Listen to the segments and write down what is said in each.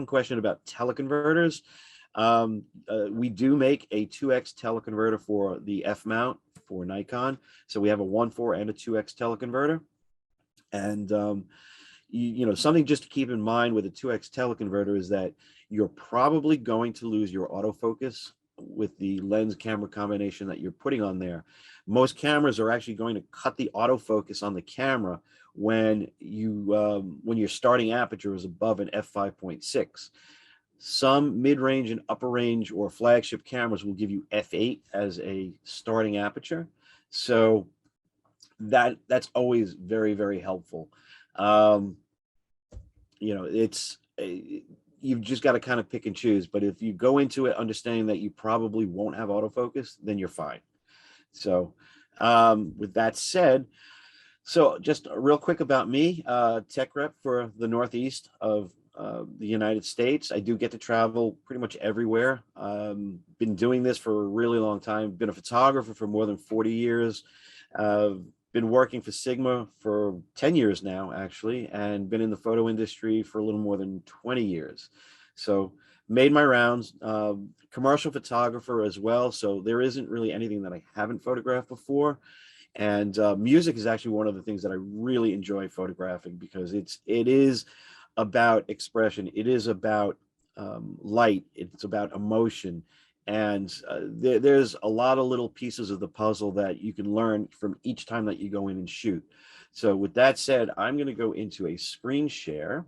question about teleconverters. We do make a 2x teleconverter for the F mount for Nikon. So we have a 1.4 and a 2x teleconverter. And you know, something just to keep in mind with a 2x teleconverter is that you're probably going to lose your autofocus with the lens camera combination that you're putting on there. Most cameras are actually going to cut the autofocus on the camera when you're starting apertures above an f5.6. Some mid-range and upper range or flagship cameras will give you f8 as a starting aperture. So that's always very, very helpful. You know, you've just got to kind of pick and choose. But if you go into it understanding that you probably won't have autofocus, then you're fine. So with that said, so just real quick about me, tech rep for the Northeast of the United States. I do get to travel pretty much everywhere. Been doing this for a really long time. Been a photographer for more than 40 years. Been working for Sigma for 10 years now, actually, and been in the photo industry for a little more than 20 years. So made my rounds, commercial photographer as well. So there isn't really anything that I haven't photographed before. And music is actually one of the things that I really enjoy photographing, because it is about expression. It is about light. It's about emotion. And there's a lot of little pieces of the puzzle that you can learn from each time that you go in and shoot. So with that said, I'm going to go into a screen share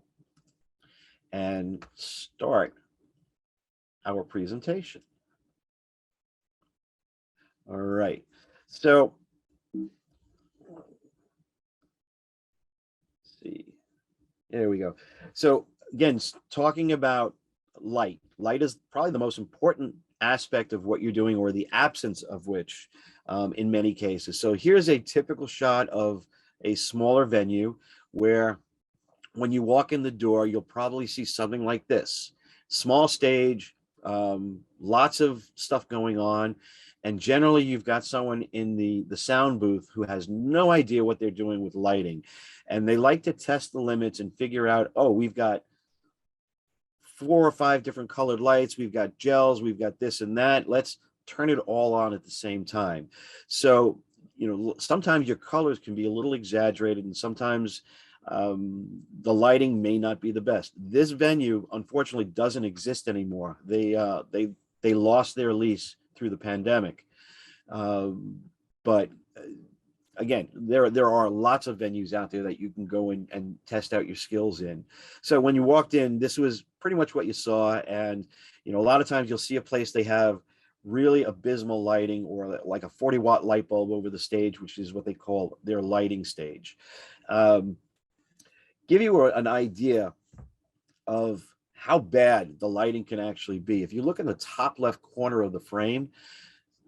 and start our presentation. All right. So let's see. There we go. So again, talking about light. Light is probably the most important aspect of what you're doing, or the absence of which in many cases. So here's a typical shot of a smaller venue where when you walk in the door, you'll probably see something like this. Small stage, lots of stuff going on. And generally you've got someone in the sound booth who has no idea what they're doing with lighting. And they like to test the limits and figure out, oh, we've got 4 or 5 different colored lights. We've got gels. We've got this and that. Let's turn it all on at the same time. So, you know, sometimes your colors can be a little exaggerated, and sometimes the lighting may not be the best. This venue, unfortunately, doesn't exist anymore. They lost their lease through the pandemic. But again, there are lots of venues out there that you can go in and test out your skills in. So when you walked in, this was pretty much what you saw. And, you know, a lot of times you'll see a place they have really abysmal lighting, or like a 40-watt light bulb over the stage, which is what they call their lighting stage. Give you an idea of how bad the lighting can actually be. If you look in the top left corner of the frame,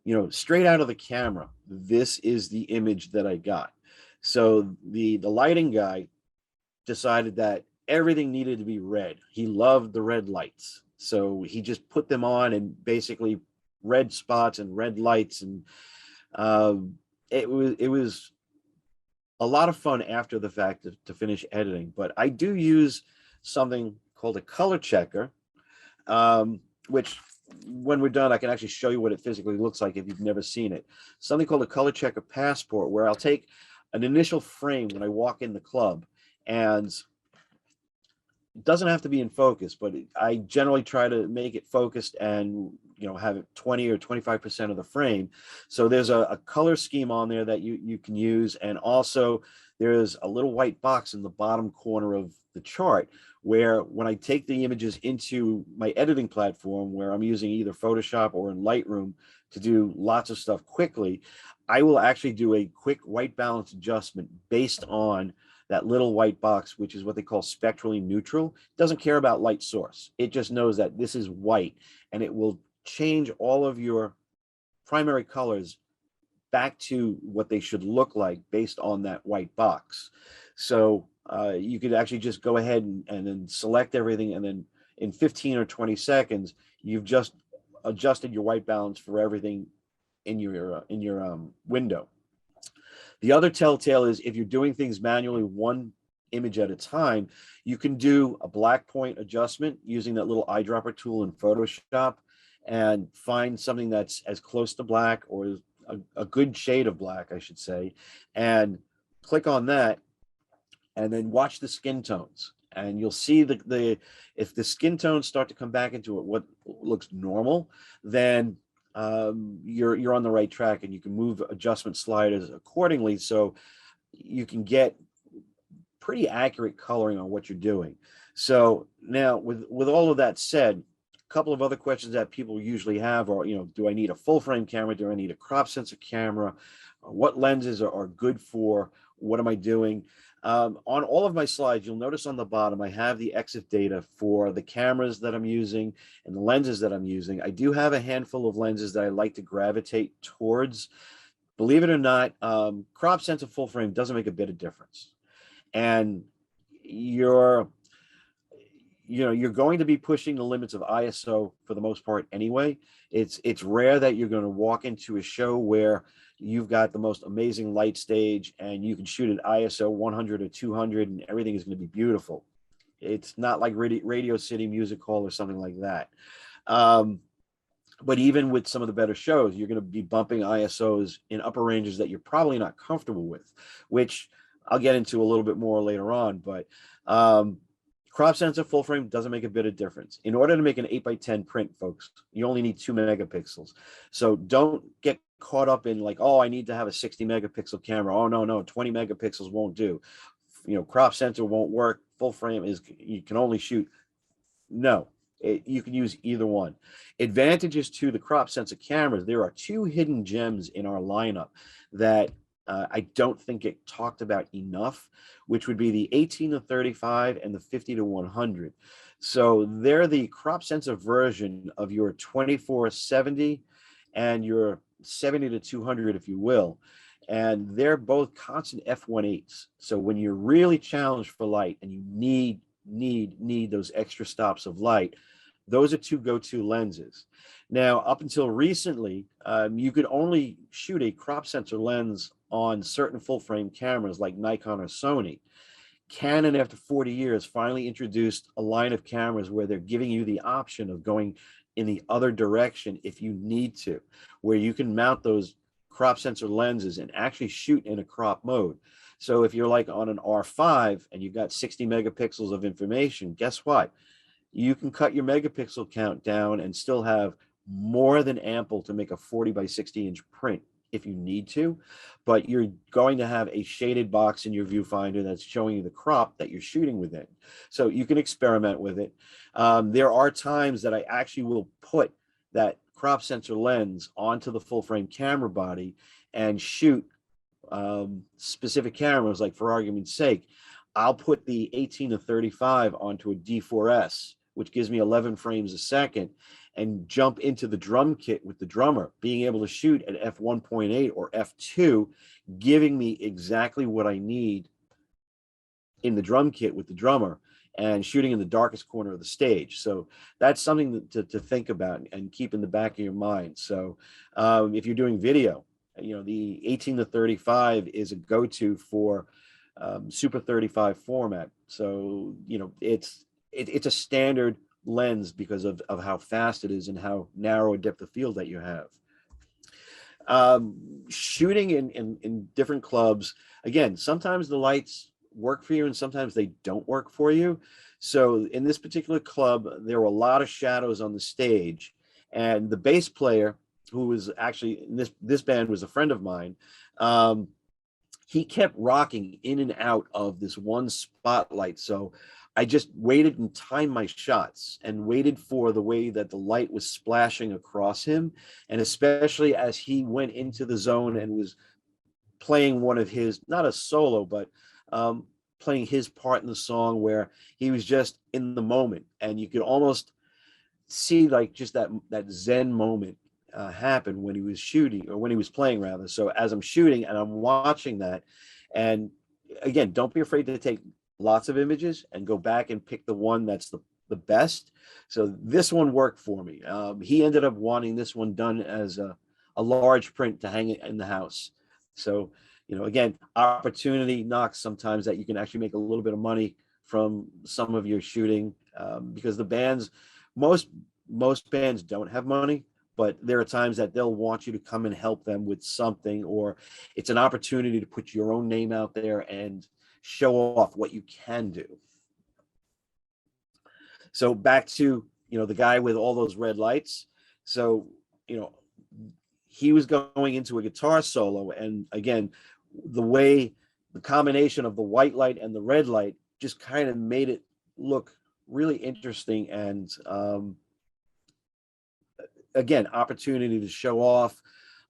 you know, straight out of the camera, this is the image that I got. So the lighting guy decided that everything needed to be red. He loved the red lights. So he just put them on, and basically red spots and red lights. And it was a lot of fun after the fact to finish editing. But I do use something called a color checker, which when we're done, I can actually show you what it physically looks like if you've never seen it. Something called a color checker passport, where I'll take an initial frame when I walk in the club, and it doesn't have to be in focus, but I generally try to make it focused and, you know, have it 20 or 25% of the frame. So there's a color scheme on there that you can use. And also there's a little white box in the bottom corner of the chart, where when I take the images into my editing platform, where I'm using either Photoshop or in Lightroom to do lots of stuff quickly, I will actually do a quick white balance adjustment based on that little white box, which is what they call spectrally neutral. It doesn't care about light source. It just knows that this is white, and it will change all of your primary colors back to what they should look like based on that white box. So you could actually just go ahead and then select everything, and then in 15 or 20 seconds, you've just adjusted your white balance for everything in your window. The other telltale is if you're doing things manually one image at a time, you can do a black point adjustment using that little eyedropper tool in Photoshop and find something that's as close to black or a good shade of black, I should say, and click on that and then watch the skin tones. And you'll see if the skin tones start to come back into what looks normal, then you're on the right track, and you can move adjustment sliders accordingly so you can get pretty accurate coloring on what you're doing. So now with all of that said, a couple of other questions that people usually have are, do I need a full frame camera? Do I need a crop sensor camera? What lenses are good for? What am I doing? On all of my slides, you'll notice on the bottom, I have the exif data for the cameras that I'm using and the lenses that I'm using. I do have a handful of lenses that I like to gravitate towards. Believe it or not, crop sensor full frame doesn't make a bit of difference. And you're going to be pushing the limits of ISO for the most part anyway. It's rare that you're going to walk into a show where you've got the most amazing light stage and you can shoot at ISO 100 or 200 and everything is going to be beautiful. It's not like Radio City Music Hall or something like that. But even with some of the better shows, you're going to be bumping ISOs in upper ranges that you're probably not comfortable with, which I'll get into a little bit more later on. But crop sensor full frame doesn't make a bit of difference. In order to make an 8x10 print, folks, you only need 2 megapixels. So don't get caught up in like, oh, I need to have a 60 megapixel camera. Oh, no, 20 megapixels won't do. Crop sensor won't work. Full frame you can only shoot. No, you can use either one. Advantages to the crop sensor cameras. There are 2 hidden gems in our lineup that I don't think get talked about enough, which would be the 18-35 and the 50-100. So they're the crop sensor version of your 24-70 and your 70-200, if you will. And they're both constant f1.8s. So when you're really challenged for light and you need those extra stops of light, those are 2 go-to lenses. Now, up until recently, you could only shoot a crop sensor lens on certain full frame cameras like Nikon or Sony. Canon, after 40 years, finally introduced a line of cameras where they're giving you the option of going in the other direction if you need to, where you can mount those crop sensor lenses and actually shoot in a crop mode. So if you're like on an R5 and you've got 60 megapixels of information, guess what? You can cut your megapixel count down and still have more than ample to make a 40 by 60 inch print if you need to, but you're going to have a shaded box in your viewfinder that's showing you the crop that you're shooting within. So you can experiment with it. There are times that I actually will put that crop sensor lens onto the full frame camera body and shoot specific cameras. Like, for argument's sake, I'll put the 18-35 onto a D4S, which gives me 11 frames a second, and jump into the drum kit with the drummer, being able to shoot at f1.8 or f2, giving me exactly what I need in the drum kit with the drummer, and shooting in the darkest corner of the stage. So that's something to think about and keep in the back of your mind. So if you're doing video, the 18-35 is a go-to for Super 35 format. So it's a standard lens because of how fast it is and how narrow a depth of field that you have. Shooting in different clubs, again, sometimes the lights work for you and sometimes they don't work for you. So in this particular club, there were a lot of shadows on the stage, and the bass player, who was actually in this band, was a friend of mine. He kept rocking in and out of this one spotlight. So I just waited and timed my shots and waited for the way that the light was splashing across him. And especially as he went into the zone and was playing one of his, not a solo, but playing his part in the song, where he was just in the moment. And you could almost see like just that Zen moment happen when he was shooting, or when he was playing rather. So as I'm shooting and I'm watching that, and again, don't be afraid to take lots of images and go back and pick the one that's the best. So this one worked for me. He ended up wanting this one done as a large print to hang it in the house. So You know, again, opportunity knocks sometimes that you can actually make a little bit of money from some of your shooting, because the bands, most most bands don't have money, but there are times that they'll want you to come and help them with something, or it's an opportunity to put your own name out there and show off what you can do. So back to, you know, the guy with all those red lights. So, you know, he was going into a guitar solo, and again, the combination of the white light and the red light just kind of made it look really interesting, and again, opportunity to show off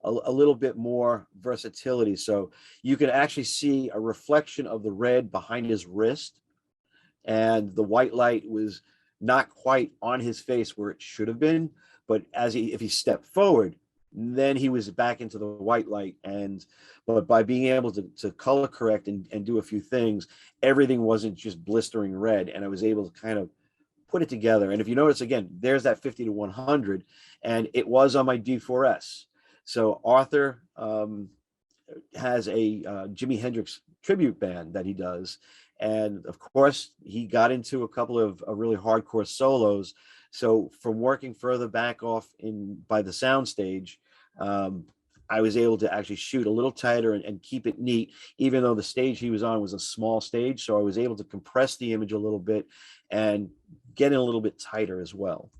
a little bit more versatility. So you can actually see a reflection of the red behind his wrist, and the white light was not quite on his face where it should have been, but if he stepped forward, then he was back into the white light. And but by being able to color correct and do a few things, everything wasn't just blistering red, and I was able to kind of put it together. And if you notice, again, there's that 50 to 100, and it was on my D4S. So Arthur has a Jimi Hendrix tribute band that he does, and of course he got into a couple of really hardcore solos. So from working further back off in by the sound stage, I was able to actually shoot a little tighter and keep it neat, even though the stage he was on was a small stage. So I was able to compress the image a little bit and get it a little bit tighter as well.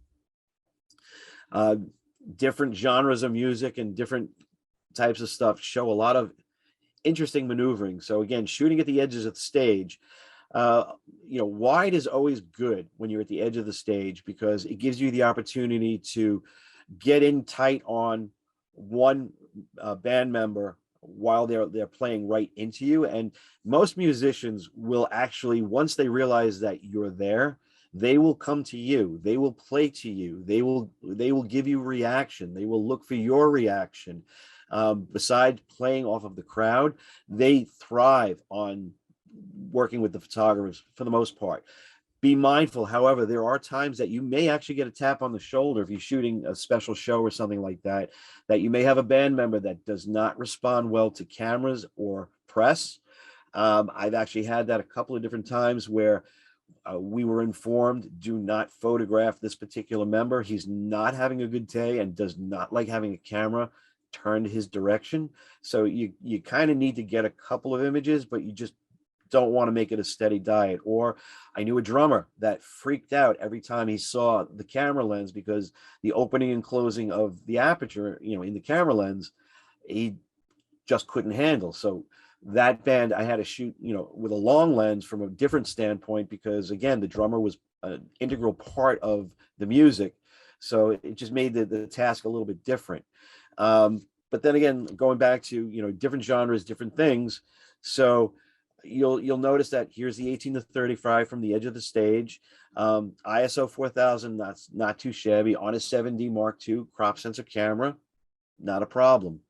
Different genres of music and different types of stuff show a lot of interesting maneuvering. So again, shooting at the edges of the stage, you know, wide is always good when you're at the edge of the stage, because it gives you the opportunity to get in tight on one band member while they're playing right into you. And most musicians will actually, once they realize that you're there, they will come to you, they will play to you, they will give you reaction, they will look for your reaction. Besides playing off of the crowd, they thrive on working with the photographers for the most part. Be mindful, however, there are times that you may actually get a tap on the shoulder if you're shooting a special show or something like that, that you may have a band member that does not respond well to cameras or press. I've actually had that a couple of different times where we were informed, do not photograph this particular member. He's not having a good day and does not like having a camera turned his direction. So you kind of need to get a couple of images, but you just don't want to make it a steady diet. Or I knew a drummer that freaked out every time he saw the camera lens, because the opening and closing of the aperture, you know, in the camera lens, he just couldn't handle. So that band I had to shoot, you know, with a long lens from a different standpoint, because again, the drummer was an integral part of the music. So it just made the task a little bit different. But then again, going back to, you know, different genres, different things. So you'll notice that here's the 18 to 35 from the edge of the stage. ISO 4000, that's not too shabby, on a 7D Mark II crop sensor camera, not a problem.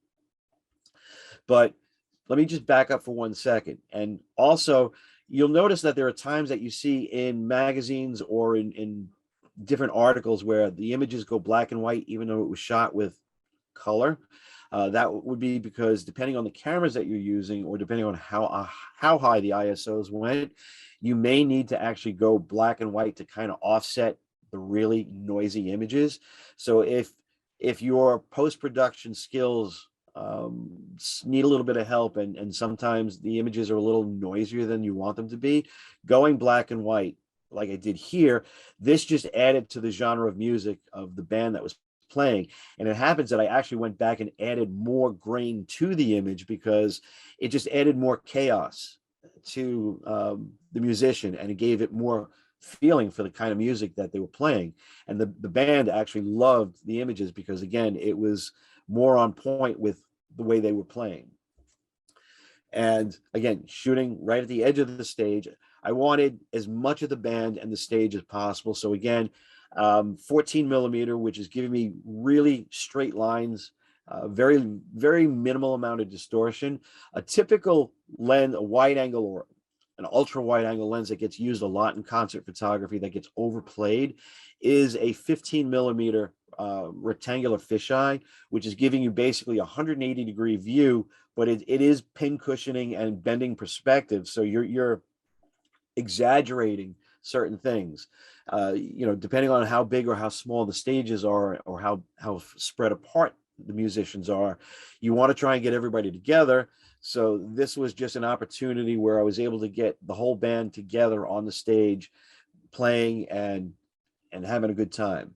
But let me just back up for 1 second. And also, you'll notice that there are times that you see in magazines or in different articles where the images go black and white, even though it was shot with color. That would be because depending on the cameras that you're using, or depending on how high the ISOs went, you may need to actually go black and white to kind of offset the really noisy images. So if your post-production skills need a little bit of help, and sometimes the images are a little noisier than you want them to be, going black and white like I did here, this just added to the genre of music of the band that was playing. And it happens that I actually went back and added more grain to the image, because it just added more chaos to the musician, and it gave it more feeling for the kind of music that they were playing. And the band actually loved the images, because again, it was more on point with the way they were playing. And again, shooting right at the edge of the stage, I wanted as much of the band and the stage as possible. So again, 14 millimeter, which is giving me really straight lines, very, very minimal amount of distortion. A typical lens, a wide angle or an ultra wide angle lens that gets used a lot in concert photography that gets overplayed, is a 15 millimeter rectangular fisheye, which is giving you basically a 180-degree view, but it is pin cushioning and bending perspective. So you're exaggerating certain things, depending on how big or how small the stages are, or how spread apart the musicians are. You want to try and get everybody together. So this was just an opportunity where I was able to get the whole band together on the stage, playing and having a good time.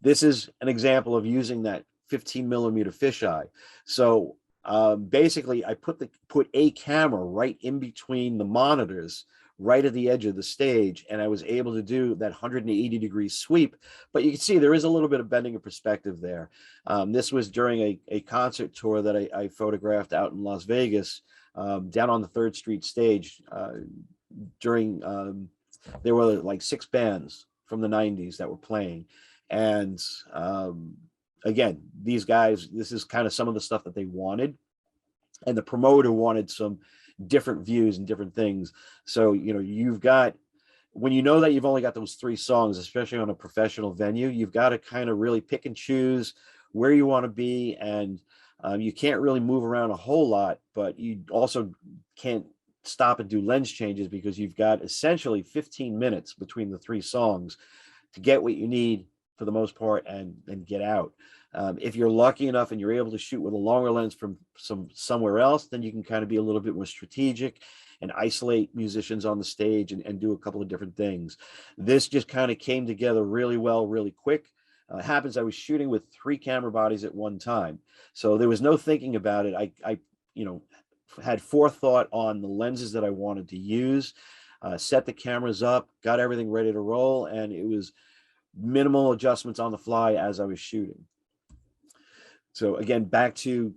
This is an example of using that 15 millimeter fisheye. So basically, I put a camera right in between the monitors, right at the edge of the stage, and I was able to do that 180-degree sweep. But you can see there is a little bit of bending of perspective there. This was during a concert tour that I photographed out in Las Vegas, down on the 3rd Street stage. There were like 6 bands from the 90s that were playing. And again, these guys, this is kind of some of the stuff that they wanted. And the promoter wanted some different views and different things. So, you've got, when you know that you've only got those 3 songs, especially on a professional venue, you've got to kind of really pick and choose where you want to be. And you can't really move around a whole lot, but you also can't stop and do lens changes, because you've got essentially 15 minutes between the 3 songs to get what you need for the most part and get out. If you're lucky enough and you're able to shoot with a longer lens from somewhere else, then you can kind of be a little bit more strategic and isolate musicians on the stage and do a couple of different things. This just kind of came together really well, really quick. It happens I was shooting with 3 camera bodies at one time, so there was no thinking about it. I had forethought on the lenses that I wanted to use, set the cameras up, got everything ready to roll, and it was minimal adjustments on the fly as I was shooting. So again, back to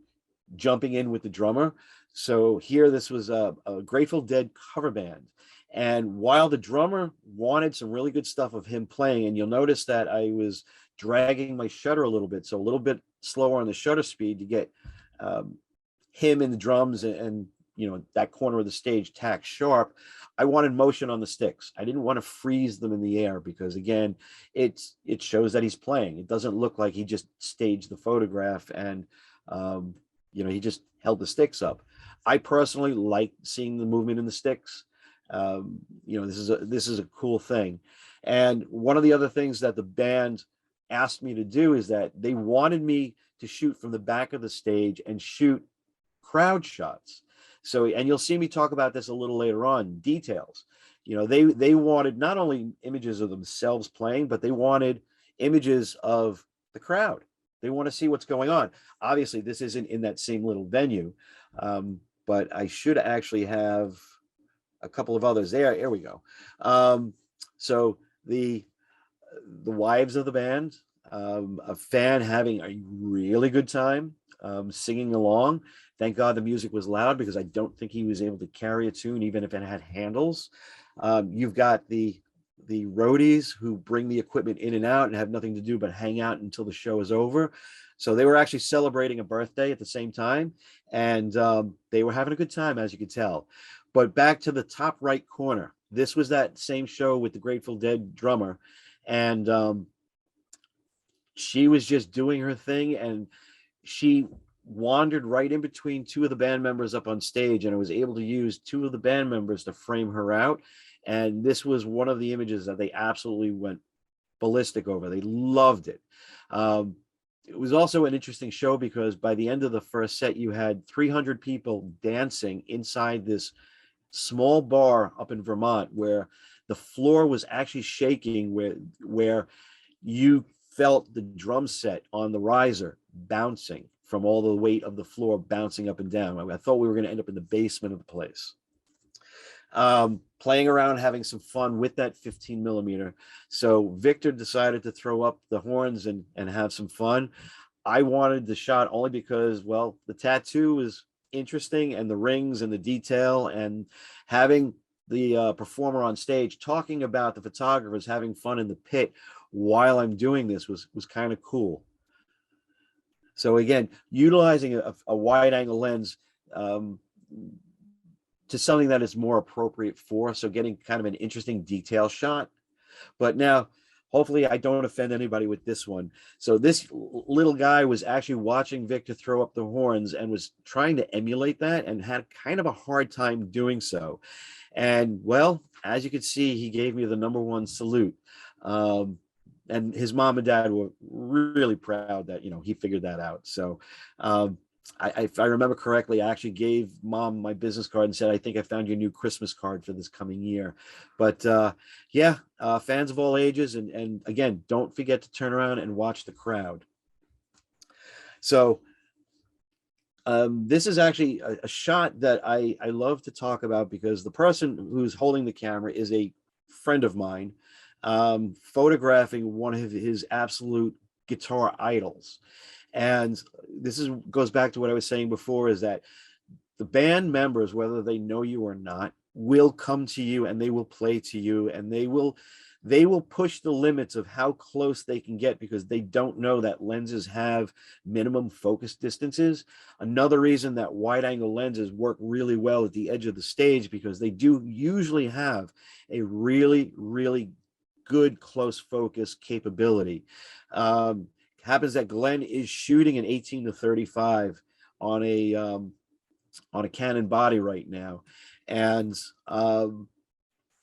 jumping in with the drummer. So here, this was a Grateful Dead cover band. And while the drummer wanted some really good stuff of him playing, and you'll notice that I was dragging my shutter a little bit, so a little bit slower on the shutter speed to get him in the drums and that corner of the stage tack sharp. I wanted motion on the sticks. I didn't want to freeze them in the air, because again, it shows that he's playing. It doesn't look like he just staged the photograph and he just held the sticks up. I personally like seeing the movement in the sticks. This is a cool thing. And one of the other things that the band asked me to do is that they wanted me to shoot from the back of the stage and shoot crowd shots. So, and you'll see me talk about this a little later on, details. They wanted not only images of themselves playing, but they wanted images of the crowd. They want to see what's going on. Obviously, this isn't in that same little venue, but I should actually have a couple of others there. Here we go. So the wives of the band, a fan having a really good time, singing along. Thank God the music was loud, because I don't think he was able to carry a tune, even if it had handles. You've got the roadies who bring the equipment in and out and have nothing to do but hang out until the show is over. So they were actually celebrating a birthday at the same time, and they were having a good time, as you could tell. But back to the top right corner, this was that same show with the Grateful Dead drummer, and she was just doing her thing, and she wandered right in between 2 of the band members up on stage, and I was able to use 2 of the band members to frame her out. And this was one of the images that they absolutely went ballistic over. They loved it. It was also an interesting show, because by the end of the first set, you had 300 people dancing inside this small bar up in Vermont, where the floor was actually shaking, where you felt the drum set on the riser bouncing from all the weight of the floor bouncing up and down. I thought we were going to end up in the basement of the place. Playing around, having some fun with that 15 millimeter. So Victor decided to throw up the horns and have some fun. I wanted the shot only because, well, the tattoo was interesting, and the rings and the detail, and having the performer on stage talking about the photographers having fun in the pit while I'm doing this was kind of cool. So again, utilizing a wide angle lens to something that is more appropriate for, so getting kind of an interesting detail shot. But now hopefully I don't offend anybody with this one. So this little guy was actually watching Victor throw up the horns and was trying to emulate that and had kind of a hard time doing so. And well, as you can see, he gave me the #1 salute. And his mom and dad were really proud that, he figured that out. So if I remember correctly, I actually gave mom my business card and said, I think I found your new Christmas card for this coming year. But yeah, fans of all ages. And again, don't forget to turn around and watch the crowd. So this is actually a shot that I love to talk about because the person who's holding the camera is a friend of mine, photographing one of his absolute guitar idols. And this goes back to what I was saying before, is that the band members, whether they know you or not, will come to you and they will play to you, and they will push the limits of how close they can get because they don't know that lenses have minimum focus distances. Another reason that wide angle lenses work really well at the edge of the stage, because they do usually have a really, really good close focus capability. Happens that Glenn is shooting an 18-35 on a Canon body right now, and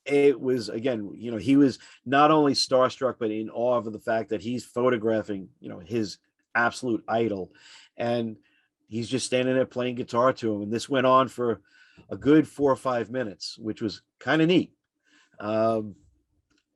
it was, again, he was not only starstruck but in awe of the fact that he's photographing his absolute idol, and he's just standing there playing guitar to him. And this went on for a good 4 or 5 minutes, which was kind of neat.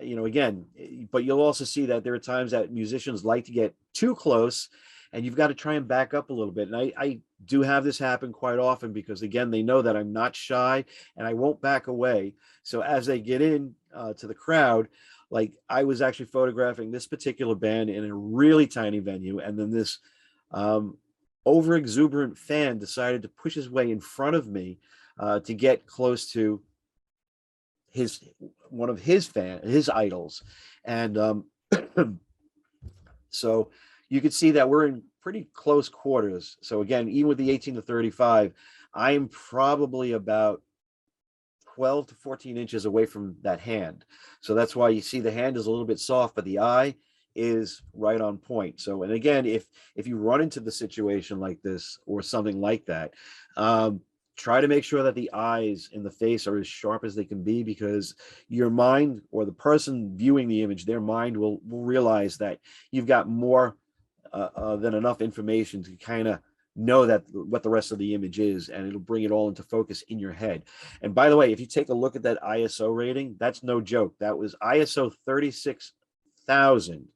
Again, but you'll also see that there are times that musicians like to get too close, and you've got to try and back up a little bit. And I do have this happen quite often because, again, they know that I'm not shy and I won't back away. So as they get in to the crowd, like I was actually photographing this particular band in a really tiny venue, and then this over exuberant fan decided to push his way in front of me to get close to one of his idols. And so you can see that we're in pretty close quarters. So again, even with the 18-35, I'm probably about 12 to 14 inches away from that hand. So that's why you see the hand is a little bit soft, but the eye is right on point. So, and again, if you run into the situation like this or something like that, try to make sure that the eyes in the face are as sharp as they can be, because your mind, or the person viewing the image, their mind will realize that you've got more than enough information to kind of know that what the rest of the image is, and it'll bring it all into focus in your head. And by the way, if you take a look at that ISO rating, that's no joke. That was ISO 36,000.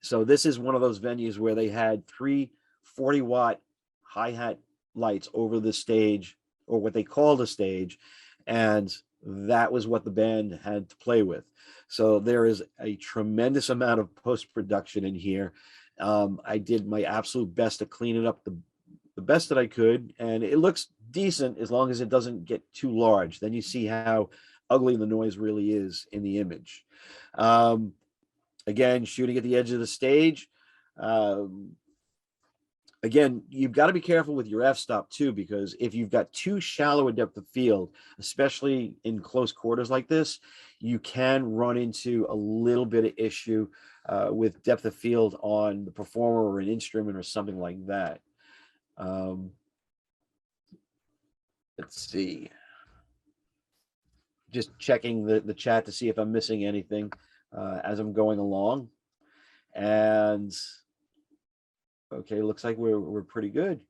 So this is one of those venues where they had 3 40-watt hi-hat lights over the stage, or what they called a stage, and that was what the band had to play with. So there is a tremendous amount of post-production in here. I did my absolute best to clean it up the best that I could, and it looks decent as long as it doesn't get too large. Then you see how ugly the noise really is in the image. Again, shooting at the edge of the stage. Again, you've got to be careful with your f-stop too, because if you've got too shallow a depth of field, especially in close quarters like this, you can run into a little bit of issue with depth of field on the performer or an instrument or something like that. Let's see. Just checking the chat to see if I'm missing anything as I'm going along. And okay, looks like we're pretty good.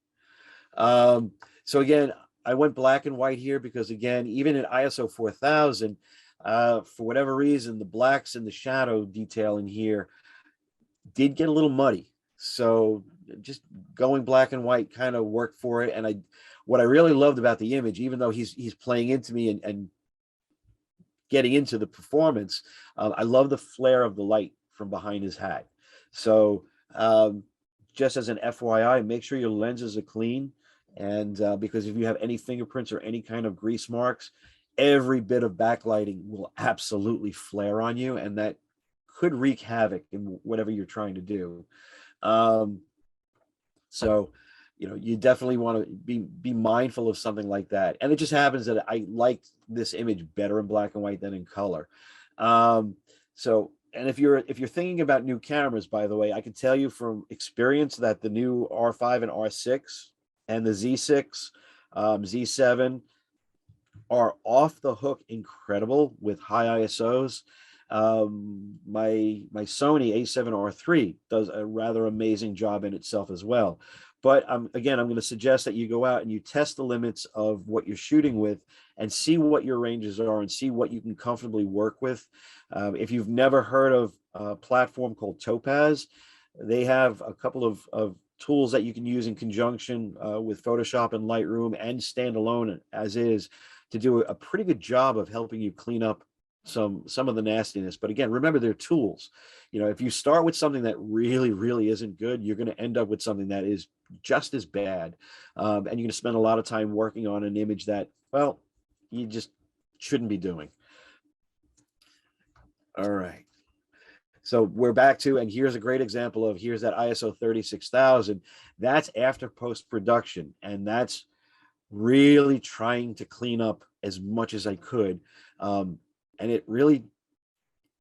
So again, I went black and white here because, again, even at ISO 4000, for whatever reason, the blacks and the shadow detail in here did get a little muddy. So just going black and white kind of worked for it. And what I really loved about the image, even though he's playing into me and getting into the performance, I love the flare of the light from behind his hat. So just as an FYI, make sure your lenses are clean. And because if you have any fingerprints or any kind of grease marks, every bit of backlighting will absolutely flare on you, and that could wreak havoc in whatever you're trying to do. So, you definitely want to be mindful of something like that. And it just happens that I liked this image better in black and white than in color. So, and if you're thinking about new cameras, by the way, I can tell you from experience that the new R5 and R6 and the Z6, Z7 are off the hook incredible with high ISOs. My Sony A7R3 does a rather amazing job in itself as well. But again, I'm going to suggest that you go out and you test the limits of what you're shooting with and see what your ranges are and see what you can comfortably work with. If you've never heard of a platform called Topaz, they have a couple of tools that you can use in conjunction with Photoshop and Lightroom and standalone as is to do a pretty good job of helping you clean up some of the nastiness. But again, remember, they're tools. You know, if you start with something that really isn't good, you're going to end up with something that is just as bad. And you're going to spend a lot of time working on an image that, well, you just shouldn't be doing. All right. So we're back to, and here's a great example of, here's that ISO 36,000. That's after post-production. And that's really trying to clean up as much as I could. And it really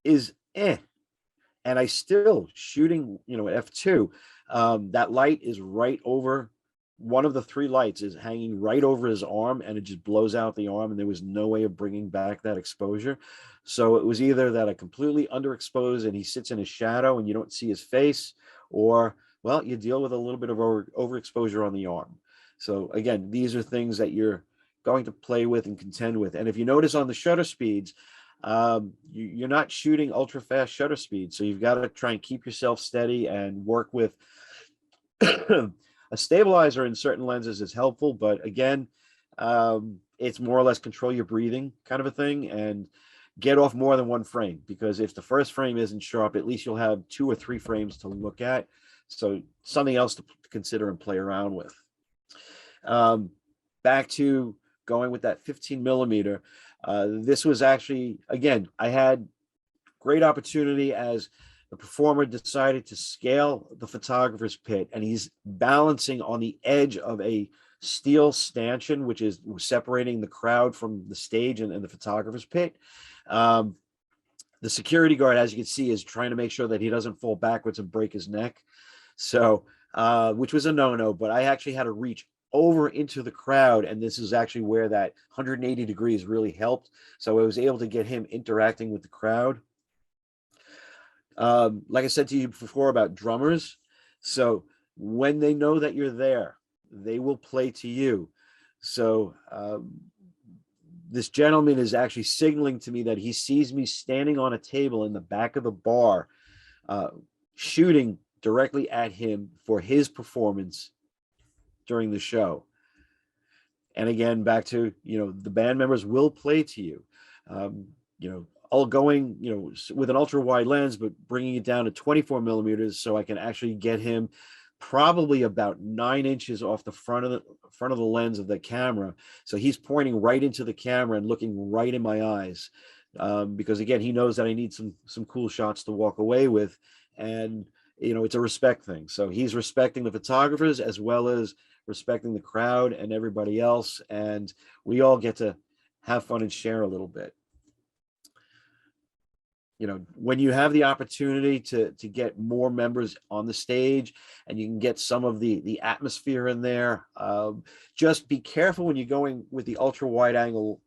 is And I still shooting, at f2. That light is right over, one of the three lights is hanging right over his arm, and it just blows out the arm, and there was no way of bringing back that exposure. So it was either that I completely underexpose and he sits in his shadow and you don't see his face, or, well, you deal with a little bit of overexposure on the arm. So again, these are things that you're going to play with and contend with. And if you notice on the shutter speeds, you're not shooting ultra fast shutter speed, so you've got to try and keep yourself steady and work with a stabilizer in certain lenses is helpful, but again, it's more or less control your breathing kind of a thing, and get off more than one frame, because if the first frame isn't sharp, at least you'll have 2 or 3 frames to look at. So something else to consider and play around with. Back to going with that 15 millimeter. This was actually, again, I had great opportunity as the performer decided to scale the photographer's pit, and he's balancing on the edge of a steel stanchion, which is separating the crowd from the stage and the photographer's pit. The security guard, as you can see, is trying to make sure that he doesn't fall backwards and break his neck. So, which was a no-no, but I actually had to reach over into the crowd, and this is actually where that 180 degrees really helped. So I was able to get him interacting with the crowd. Like I said to you before about drummers, so when they know that you're there, they will play to you. So this gentleman is actually signaling to me that he sees me standing on a table in the back of the bar, shooting directly at him for his performance during the show. And again, back to, the band members will play to you, all going, with an ultra wide lens, but bringing it down to 24 millimeters. So I can actually get him probably about 9 inches off the front of the lens of the camera. So he's pointing right into the camera and looking right in my eyes. Because again, he knows that I need some cool shots to walk away with. And, it's a respect thing. So he's respecting the photographers as well as respecting the crowd and everybody else. And we all get to have fun and share a little bit. When you have the opportunity to get more members on the stage and you can get some of the atmosphere in there, just be careful when you're going with the ultra wide angle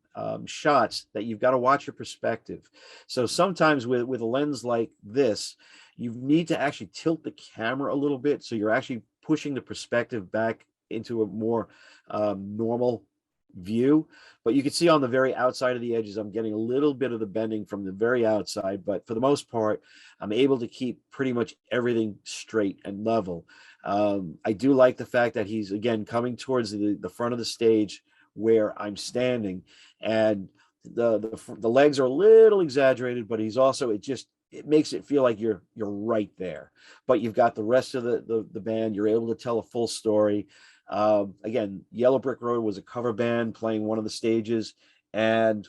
shots that you've got to watch your perspective. So sometimes with a lens like this, you need to actually tilt the camera a little bit, so you're actually pushing the perspective back into a more normal view. But you can see on the very outside of the edges, I'm getting a little bit of the bending from the very outside, but for the most part, I'm able to keep pretty much everything straight and level. I do like the fact that he's, again, coming towards the front of the stage where I'm standing, and the legs are a little exaggerated, but he's also, it makes it feel like you're right there, but you've got the rest of the band. You're able to tell a full story. Again, Yellow Brick Road was a cover band playing one of the stages, and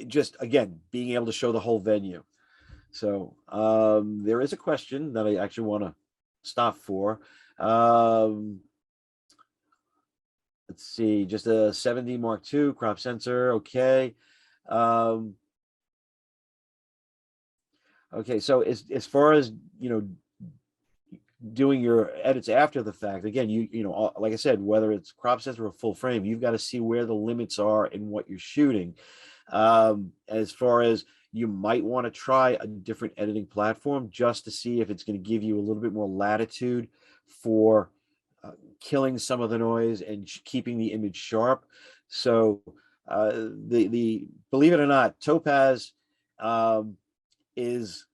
just, again, being able to show the whole venue. So there is a question that I actually want to stop for. Let's see, just a 7D Mark II crop sensor. Okay. Okay, so as far as doing your edits after the fact, again, like I said, whether it's crop sensor or full frame, you've got to see where the limits are in what you're shooting. As far as, you might want to try a different editing platform just to see if it's going to give you a little bit more latitude for killing some of the noise and keeping the image sharp. So the believe it or not, Topaz is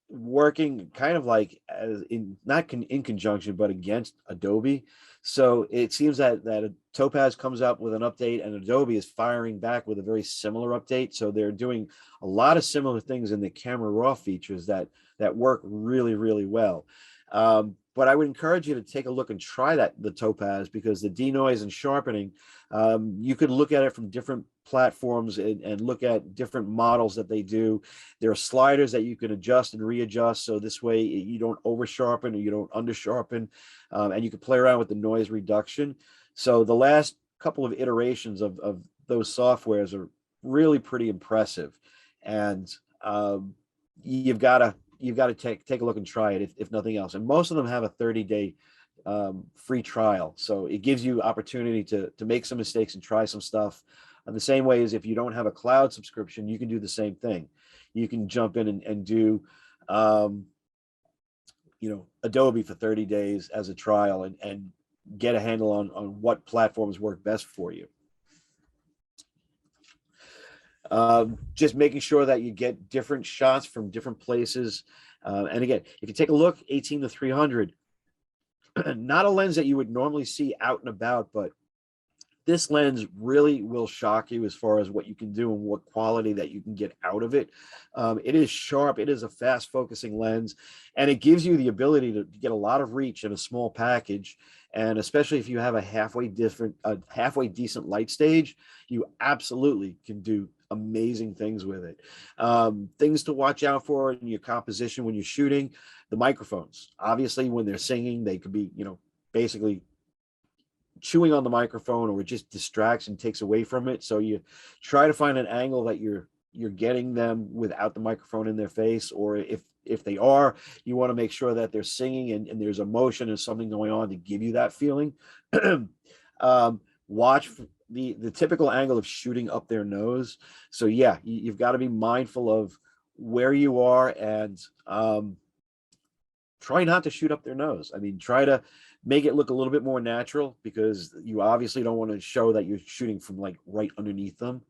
working kind of like as in not in conjunction but against Adobe. So it seems that Topaz comes up with an update and Adobe is firing back with a very similar update. So they're doing a lot of similar things in the camera raw features that work really, really well. But I would encourage you to take a look and try the Topaz, because the denoise and sharpening, you could look at it from different platforms and look at different models that they do. There are sliders that you can adjust and readjust, so this way you don't over sharpen or you don't under sharpen, and you can play around with the noise reduction. So the last couple of iterations of those softwares are really pretty impressive, and you've got to take a look and try it if nothing else. And most of them have a 30-day free trial, so it gives you opportunity to make some mistakes and try some stuff. The same way as if you don't have a cloud subscription, you can do the same thing. You can jump in and do Adobe for 30 days as a trial and get a handle on what platforms work best for you. Just making sure that you get different shots from different places. And again, if you take a look, 18-300, not a lens that you would normally see out and about, but this lens really will shock you as far as what you can do and what quality that you can get out of it. It is sharp. It is a fast focusing lens, and it gives you the ability to get a lot of reach in a small package. And especially if you have a halfway decent light stage, you absolutely can do amazing things with it. Things to watch out for in your composition when you're shooting: the microphones. Obviously, when they're singing, they could be, basically chewing on the microphone, or it just distracts and takes away from it. So you try to find an angle that you're getting them without the microphone in their face, or if they are, you want to make sure that they're singing and there's emotion and something going on to give you that feeling. Watch the typical angle of shooting up their nose. So yeah, you've got to be mindful of where you are, and try not to shoot up their nose. I mean, try to make it look a little bit more natural, because you obviously don't want to show that you're shooting from like right underneath them.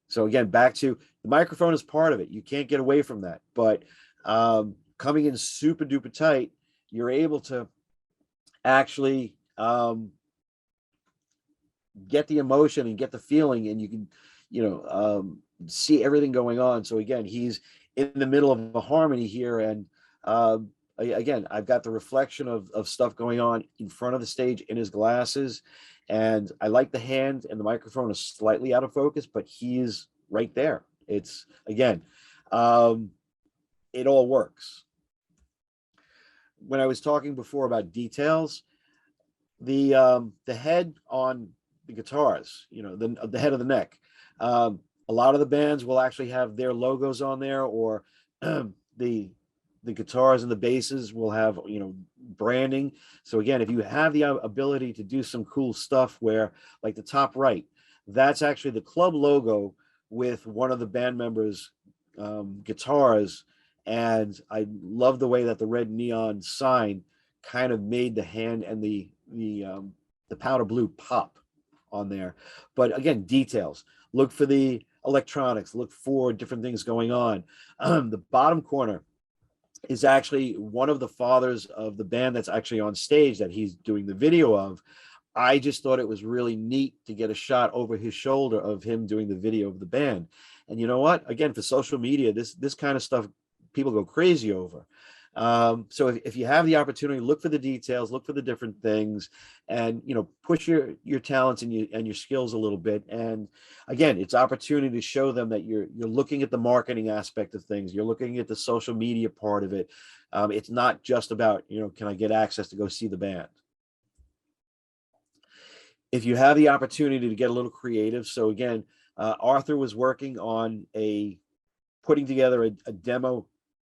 So again, back to the microphone is part of it. You can't get away from that. But coming in super duper tight, you're able to actually get the emotion and get the feeling, and you can, see everything going on. So again, he's in the middle of a harmony here, and again, I've got the reflection of stuff going on in front of the stage in his glasses, and I like the hand, and the microphone is slightly out of focus, but he's right there. It's, again, it all works. When I was talking before about details, the head on the guitars, the head of the neck, a lot of the bands will actually have their logos on there, or the guitars and the basses will have, branding. So again, if you have the ability to do some cool stuff where, like the top right, that's actually the club logo with one of the band members' guitars. And I love the way that the red neon sign kind of made the hand and the powder blue pop on there. But again, details. Look for the electronics. Look for different things going on. The bottom corner is actually one of the fathers of the band that's actually on stage that he's doing the video of. I just thought it was really neat to get a shot over his shoulder of him doing the video of the band. And you know what? Again, for social media, this kind of stuff people go crazy over. So if you have the opportunity, look for the details, look for the different things, and push your talents and your skills a little bit. And again, it's opportunity to show them that you're looking at the marketing aspect of things, you're looking at the social media part of it. It's not just about, can I get access to go see the band? If you have the opportunity to get a little creative, so again, Arthur was working on putting together a demo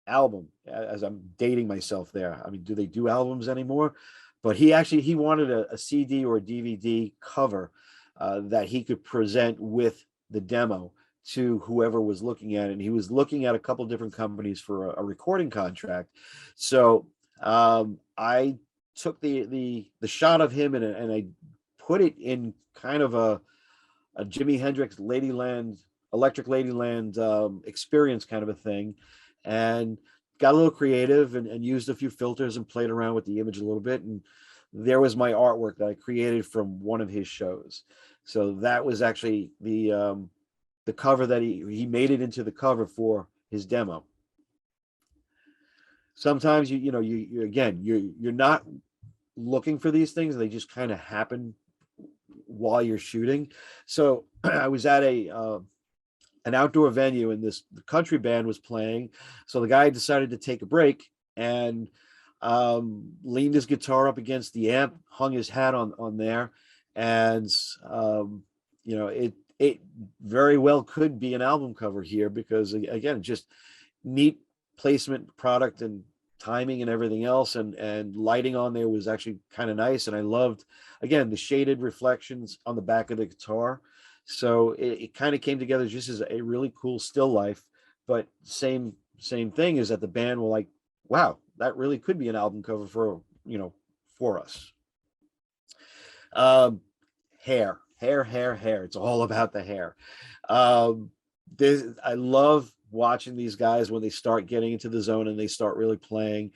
album, as I'm dating myself there. I mean, do they do albums anymore? But he wanted a CD or a DVD cover that he could present with the demo to whoever was looking at it. And he was looking at a couple different companies for a recording contract. So I took the shot of him and I put it in kind of a Jimi Hendrix Electric Ladyland experience kind of a thing, and got a little creative and used a few filters and played around with the image a little bit. And there was my artwork that I created from one of his shows. So that was actually the cover that he made it into the cover for his demo. Sometimes you're not looking for these things; they just kind of happen while you're shooting. So I was at an outdoor venue, and the country band was playing. So the guy decided to take a break and leaned his guitar up against the amp, hung his hat on there, and it very well could be an album cover here, because again, just neat placement, product, and timing and everything else, and lighting on there was actually kind of nice. And I loved, again, the shaded reflections on the back of the guitar. So it kind of came together just as a really cool still life. But same thing is that the band were like, wow, that really could be an album cover for us. Hair. It's all about the hair. I love watching these guys when they start getting into the zone and they start really playing,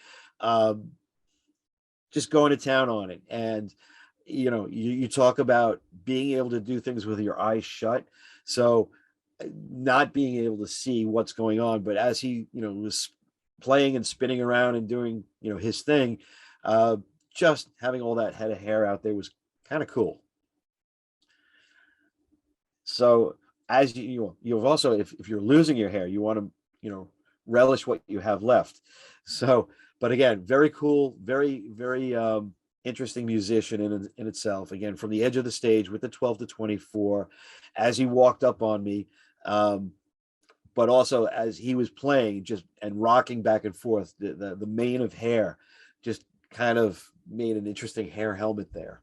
just going to town on it. And you talk about being able to do things with your eyes shut, so not being able to see what's going on, but as he was playing and spinning around and doing his thing, just having all that head of hair out there was kind of cool. So as you've also, if you're losing your hair, you want to relish what you have left. So, but again, very cool, very interesting musician in itself. Again, from the edge of the stage with the 12 to 24, as he walked up on me, but also as he was playing, just and rocking back and forth, the mane of hair just kind of made an interesting hair helmet there.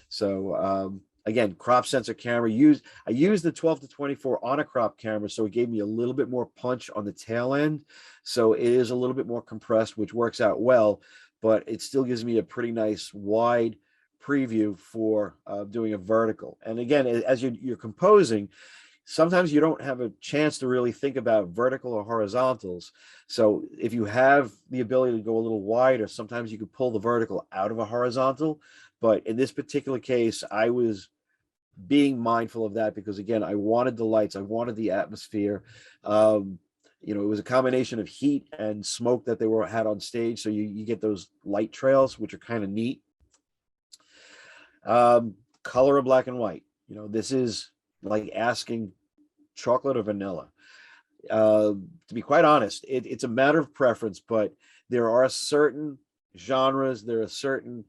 So again, crop sensor camera. I used the 12 to 24 on a crop camera, so it gave me a little bit more punch on the tail end. So it is a little bit more compressed, which works out well, but it still gives me a pretty nice wide preview for doing a vertical. And again, as you're composing, sometimes you don't have a chance to really think about vertical or horizontals. So if you have the ability to go a little wider, sometimes you could pull the vertical out of a horizontal. But in this particular case, I was being mindful of that because, again, I wanted the lights, I wanted the atmosphere. It was a combination of heat and smoke that they had on stage, so you get those light trails, which are kind of neat. Color of black and white. This is like asking chocolate or vanilla. To be quite honest, it's a matter of preference, but there are certain genres, there are certain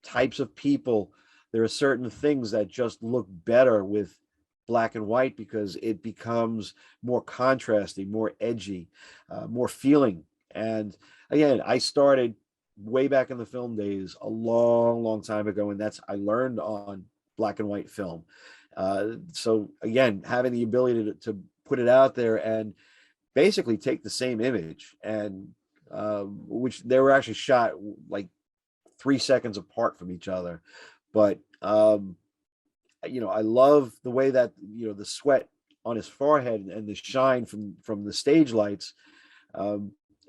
types of people, there are certain things that just look better with black and white because it becomes more contrasting, more edgy, more feeling. And again, I started way back in the film days, a long time ago, and I learned on black and white film. So again, having the ability to put it out there and basically take the same image, and which they were actually shot like 3 seconds apart from each other. But I love the way that the sweat on his forehead and the shine from the stage lights,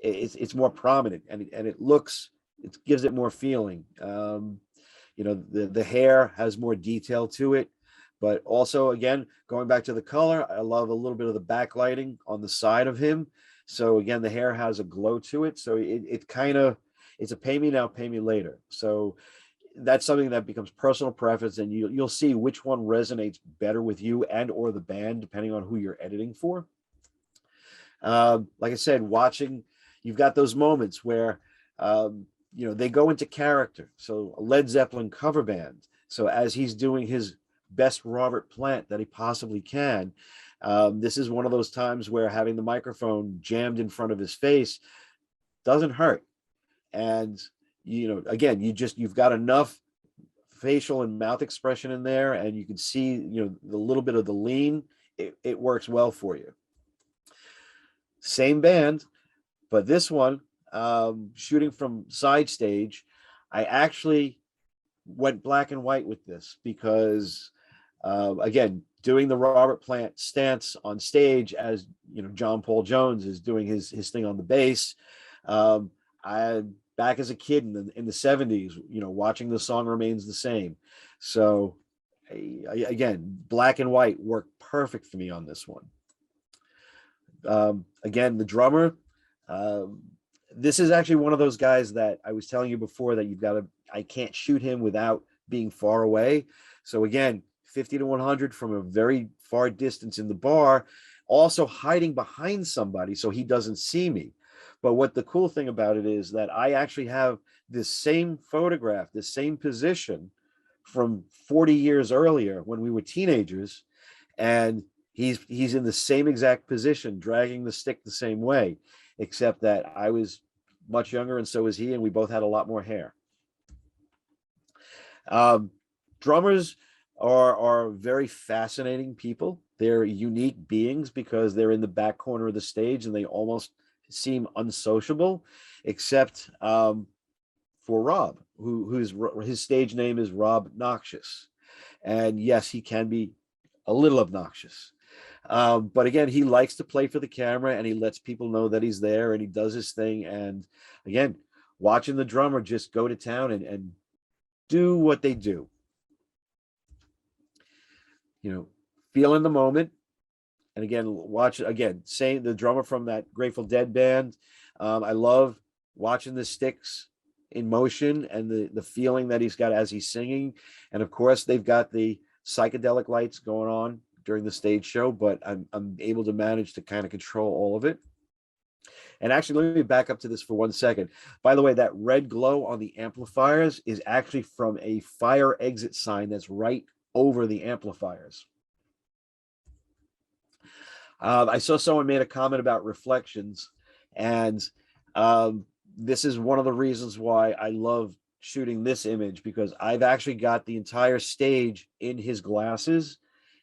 it's more prominent, and it gives it more feeling. The hair has more detail to it, but also, again, going back to the color, I love a little bit of the backlighting on the side of him. So again, the hair has a glow to it, so it's a pay me now, pay me later. So that's something that becomes personal preference, and you'll see which one resonates better with you and or the band, depending on who you're editing for. Like I said, watching, you've got those moments where they go into character. So a Led Zeppelin cover band. So as he's doing his best Robert Plant that he possibly can. This is one of those times where having the microphone jammed in front of his face doesn't hurt. And, you know, again, you've got enough facial and mouth expression in there, and you can see, you know, the little bit of the lean. It works well for you. Same band, but this one, shooting from side stage, I actually went black and white with this because, again, doing the Robert Plant stance on stage, as you know, John Paul Jones is doing his thing on the bass. I back as a kid in the 70s, you know, watching The Song Remains the Same. So again, black and white worked perfect for me on this one. Again, the drummer, this is actually one of those guys that I was telling you before that I can't shoot him without being far away. So again, 50 to 100 from a very far distance in the bar, also hiding behind somebody so he doesn't see me. But what the cool thing about it is that I actually have this same photograph, this same position from 40 years earlier when we were teenagers, and he's in the same exact position, dragging the stick the same way, except that I was much younger and so was he, and we both had a lot more hair. Drummers are very fascinating people. They're unique beings because they're in the back corner of the stage and they almost seem unsociable, except for Rob, whose his stage name is Rob Noxious. And yes, he can be a little obnoxious. But again, he likes to play for the camera and he lets people know that he's there and he does his thing. And again, watching the drummer just go to town and do what they do. You know, feel in the moment. And again, watch again, saying the drummer from that Grateful Dead band. I love watching the sticks in motion and the feeling that he's got as he's singing. And of course, they've got the psychedelic lights going on during the stage show, but I'm able to manage to kind of control all of it. And actually, let me back up to this for 1 second. By the way, that red glow on the amplifiers is actually from a fire exit sign that's right over the amplifiers. I saw someone made a comment about reflections, and this is one of the reasons why I love shooting this image, because I've actually got the entire stage in his glasses,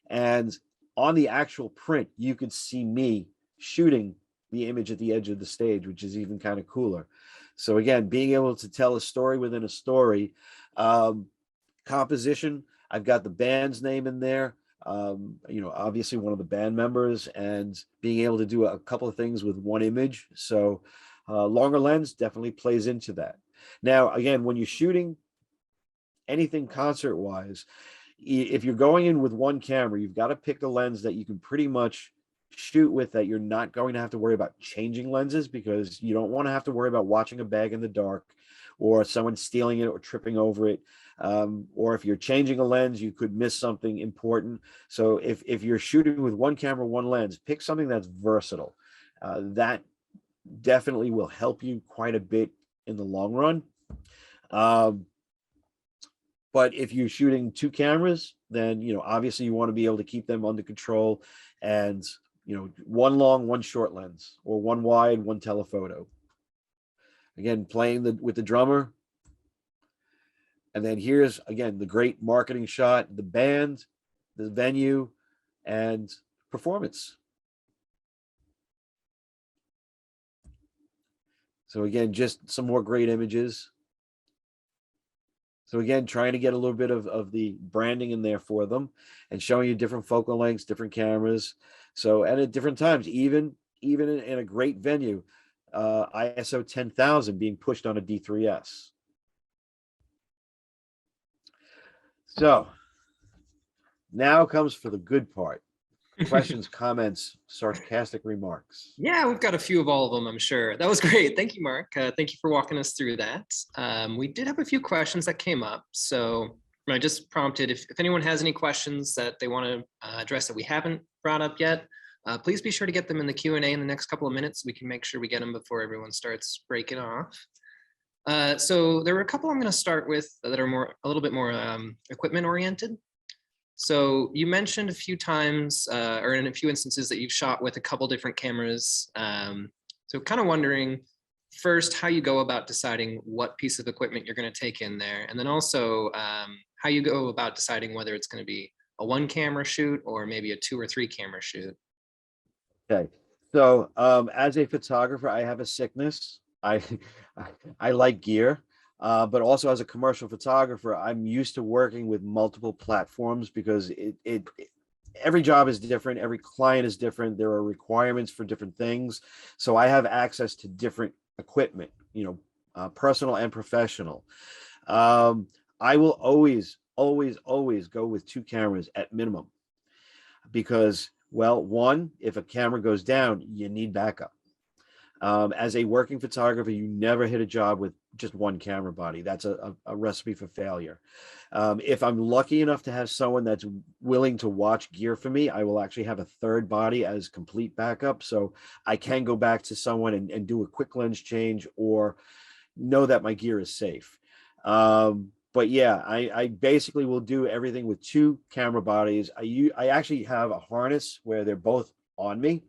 and on the actual print, you could see me shooting the image at the edge of the stage, which is even kind of cooler. So again, being able to tell a story within a story. Composition, I've got the band's name in there. You know, obviously one of the band members, and being able to do a couple of things with one image. So longer lens definitely plays into that. Now, again, when you're shooting anything concert wise, if you're going in with one camera, you've got to pick a lens that you can pretty much shoot with, that you're not going to have to worry about changing lenses, because you don't want to have to worry about watching a bag in the dark or someone stealing it or tripping over it. Or if you're changing a lens, you could miss something important. So if you're shooting with one camera, one lens, pick something that's versatile. That definitely will help you quite a bit in the long run. But if you're shooting two cameras, then, you know, obviously you want to be able to keep them under control, and, you know, one long, one short lens, or one wide, one telephoto. Again, playing with the drummer. And then here's, again, the great marketing shot, the band, the venue, and performance. So again, just some more great images. So again, trying to get a little bit of the branding in there for them, and showing you different focal lengths, different cameras. So, and at different times, even in a great venue, ISO 10,000 being pushed on a D3S. So now comes for the good part. Questions, comments, sarcastic remarks. Yeah, we've got a few of all of them, I'm sure. That was great. Thank you, Mark. Thank you for walking us through that. We did have a few questions that came up. So I just prompted, if anyone has any questions that they want to address that we haven't brought up yet, please be sure to get them in the Q&A in the next couple of minutes. We can make sure we get them before everyone starts breaking off. So there were a couple I'm going to start with that are a little bit more equipment oriented. So you mentioned a few times, or in a few instances, that you've shot with a couple different cameras. So kind of wondering first how you go about deciding what piece of equipment you're going to take in there, and then also how you go about deciding whether it's going to be a one camera shoot or maybe a 2 or 3 camera shoot. Okay. So as a photographer, I have a sickness. I like gear. But also as a commercial photographer, I'm used to working with multiple platforms because every job is different, every client is different, there are requirements for different things. So I have access to different equipment, personal and professional. I will always go with 2 cameras at minimum because, well, one, if a camera goes down, you need backup. As a working photographer, you never hit a job with just one camera body. That's a recipe for failure. If I'm lucky enough to have someone that's willing to watch gear for me, I will actually have a third body as complete backup. So I can go back to someone and do a quick lens change or know that my gear is safe. But yeah, I basically will do everything with 2 camera bodies. I actually have a harness where they're both on me,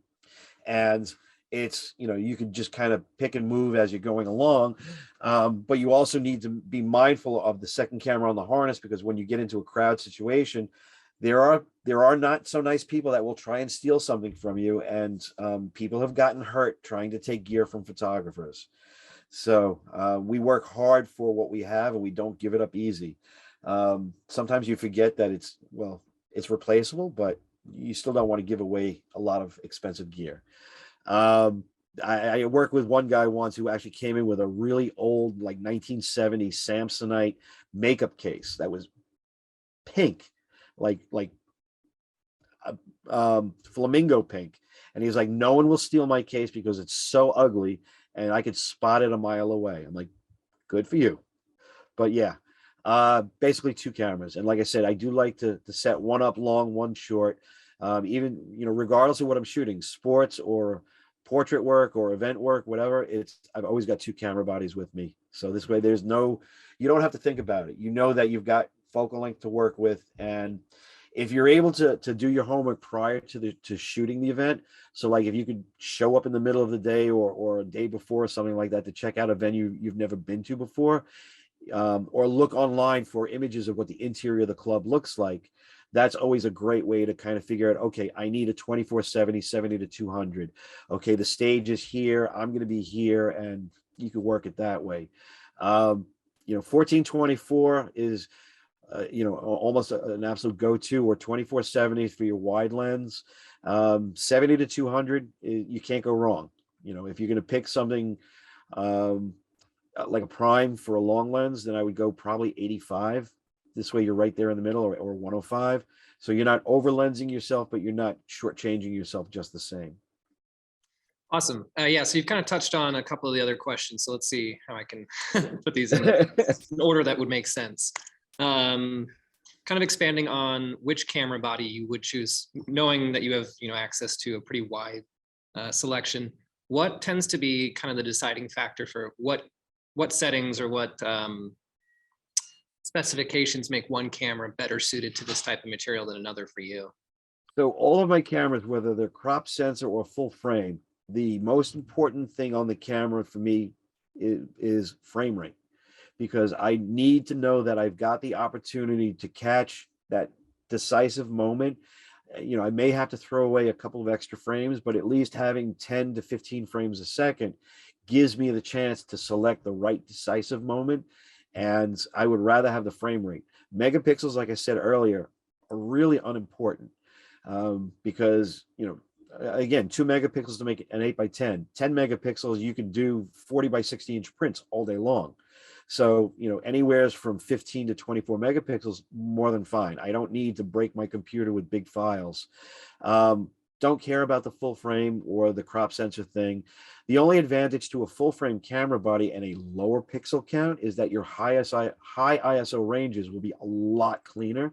and it's, you can just kind of pick and move as you're going along. But you also need to be mindful of the second camera on the harness, because when you get into a crowd situation, there are not so nice people that will try and steal something from you, and people have gotten hurt trying to take gear from photographers. So we work hard for what we have, and we don't give it up easy. Sometimes you forget that it's replaceable, but you still don't want to give away a lot of expensive gear. I worked with one guy once who actually came in with a really old, like 1970 Samsonite makeup case that was pink, like flamingo pink. And he's like, no one will steal my case because it's so ugly and I could spot it a mile away. I'm like, good for you. But yeah, basically 2 cameras. And like I said, I do like to set one up long, one short. Even, regardless of what I'm shooting, sports or portrait work or event work, whatever, I've always got 2 camera bodies with me. So this way you don't have to think about it. You know that you've got focal length to work with. And if you're able to do your homework prior to shooting the event, so like if you could show up in the middle of the day or a day before or something like that to check out a venue you've never been to before, or look online for images of what the interior of the club looks like, that's always a great way to kind of figure out, okay, I need a 2470, 70-200. Okay, the stage is here, I'm going to be here, and you can work it that way. 1424 is almost an absolute go-to, or 2470 for your wide lens. 70-200, you can't go wrong. If you're going to pick something like a prime for a long lens, then I would go probably 85. This way you're right there in the middle, or 105. So you're not over lensing yourself, but you're not shortchanging yourself just the same. Awesome. Yeah, so you've kind of touched on a couple of the other questions. So let's see how I can put these in an order that would make sense. Kind of expanding on which camera body you would choose, knowing that you have access to a pretty wide selection. What tends to be kind of the deciding factor for what settings or what specifications make one camera better suited to this type of material than another for you? So all of my cameras, whether they're crop sensor or full frame, the most important thing on the camera for me is frame rate, because I need to know that I've got the opportunity to catch that decisive moment. I may have to throw away a couple of extra frames, but at least having 10 to 15 frames a second gives me the chance to select the right decisive moment. And I would rather have the frame rate. Megapixels, like I said earlier, are really unimportant, because, again, 2 megapixels to make an 8x10, 10 megapixels, you can do 40x60-inch prints all day long. So, anywhere from 15 to 24 megapixels, more than fine. I don't need to break my computer with big files. Don't care about the full frame or the crop sensor thing. The only advantage to a full frame camera body and a lower pixel count is that your high ISO ranges will be a lot cleaner.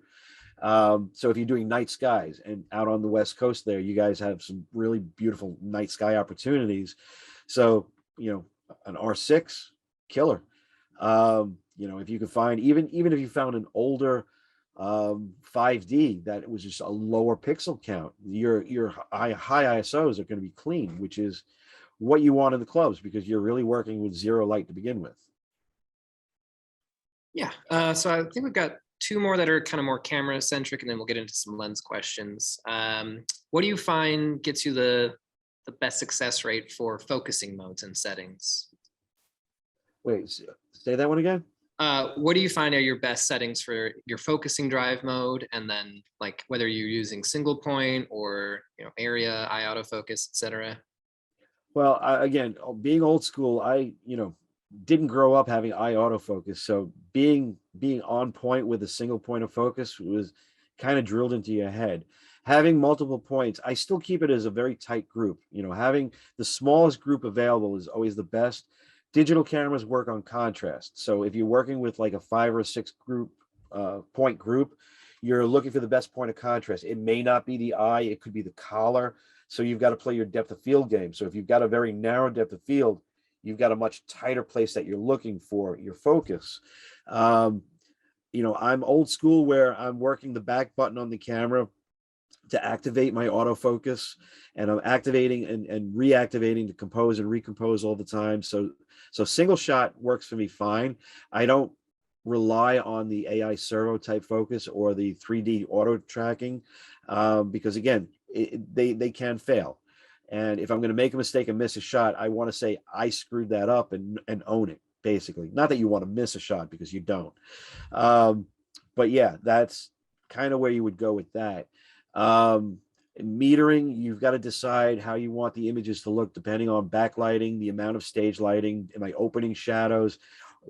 So if you're doing night skies, and out on the West Coast there, you guys have some really beautiful night sky opportunities. So, an R6, killer. If you can find, even if you found an older 5D that was just a lower pixel count. Your high ISOs are going to be clean, which is what you want in the clubs because you're really working with zero light to begin with. Yeah. So I think we've got two more that are kind of more camera centric, and then we'll get into some lens questions. What do you find gets you the best success rate for focusing modes and settings? Wait, say that one again. What do you find are your best settings for your focusing drive mode, and then like whether you're using single point or area, eye autofocus, etc. Well, again, being old school, I didn't grow up having eye autofocus, so being on point with a single point of focus was kind of drilled into your head. Having multiple points, I still keep it as a very tight group. Having the smallest group available is always the best. Digital cameras work on contrast, so if you're working with like a 5 or 6 point group, you're looking for the best point of contrast. It may not be the eye, it could be the collar. So you've got to play your depth of field game. So if you've got a very narrow depth of field, you've got a much tighter place that you're looking for your focus. I'm old school where I'm working the back button on the camera to activate my autofocus, and I'm activating and reactivating to compose and recompose all the time. So single shot works for me fine. I don't rely on the AI servo type focus or the 3D auto tracking because again, they can fail. And if I'm going to make a mistake and miss a shot, I want to say I screwed that up and own it, basically. Not that you want to miss a shot because you don't. But yeah, that's kind of where you would go with that. Metering, you've got to decide how you want the images to look depending on backlighting, the amount of stage lighting, am I opening shadows,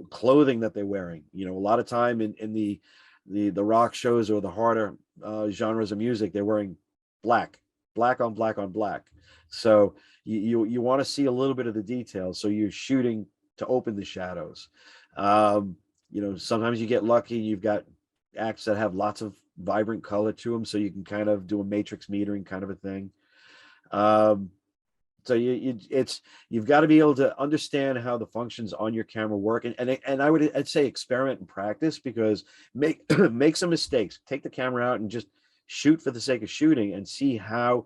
clothing that they're wearing. A lot of time in the rock shows or the harder genres of music, they're wearing black on black on black. So you want to see a little bit of the details. So you're shooting to open the shadows. Sometimes you get lucky. You've got acts that have lots of vibrant color to them, so you can kind of do a matrix metering kind of a thing. So you've got to be able to understand how the functions on your camera work, and I'd say experiment and practice, because make some mistakes. Take the camera out and just shoot for the sake of shooting and see how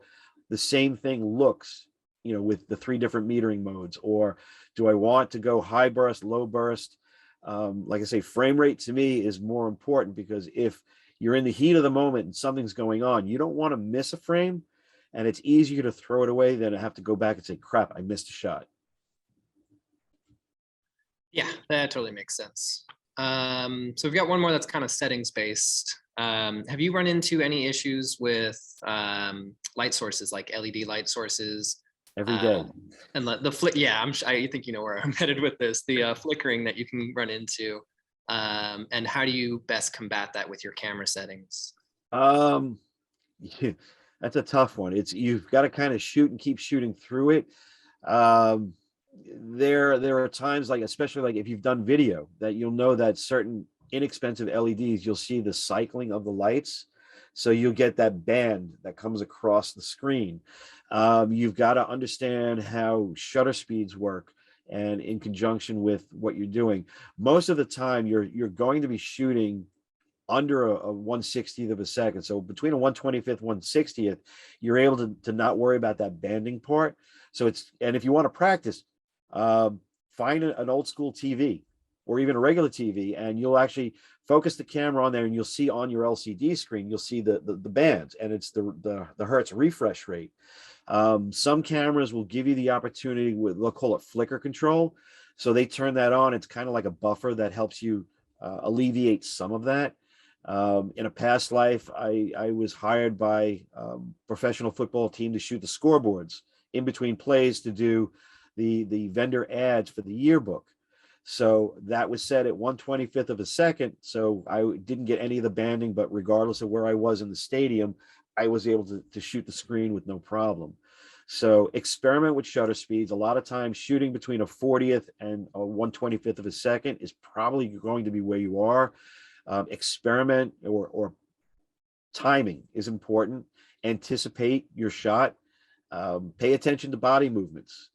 the same thing looks, with the 3 different metering modes. Or do I want to go high burst, low burst? Like I say, frame rate to me is more important, because if you're in the heat of the moment and something's going on, you don't want to miss a frame, and it's easier to throw it away than to have to go back and say, crap, I missed a shot. Yeah, that totally makes sense. So we've got one more that's kind of settings based. Have you run into any issues with light sources, like LED light sources? Every day. And the flick, yeah, I think you know where I'm headed with this. The flickering that you can run into, and how do you best combat that with your camera settings? Yeah, that's a tough one. You've got to kind of shoot and keep shooting through it. There are times, like especially like if you've done video, that you'll know that certain inexpensive LEDs, you'll see the cycling of the lights, so you'll get that band that comes across the screen. You've got to understand how shutter speeds work, and in conjunction with what you're doing. Most of the time, you're going to be shooting under a 1/60th of a second. So between a 1/25th, 1/60th, you're able to not worry about that banding part. So and if you want to practice, find an old school TV or even a regular TV, and you'll actually focus the camera on there, and you'll see on your LCD screen, you'll see the bands, and it's the hertz refresh rate. Some cameras will give you the opportunity with, they'll call it flicker control. So they turn that on. It's kind of like a buffer that helps you alleviate some of that. In a past life, I was hired by professional football team to shoot the scoreboards in between plays to do the vendor ads for the yearbook. So that was set at 1/25th of a second. So I didn't get any of the banding, but regardless of where I was in the stadium, I was able to shoot the screen with no problem. So experiment with shutter speeds. A lot of times shooting between a 40th and a 1/25th of a second is probably going to be where you are. Experiment or timing is important. Anticipate your shot. Pay attention to body movements.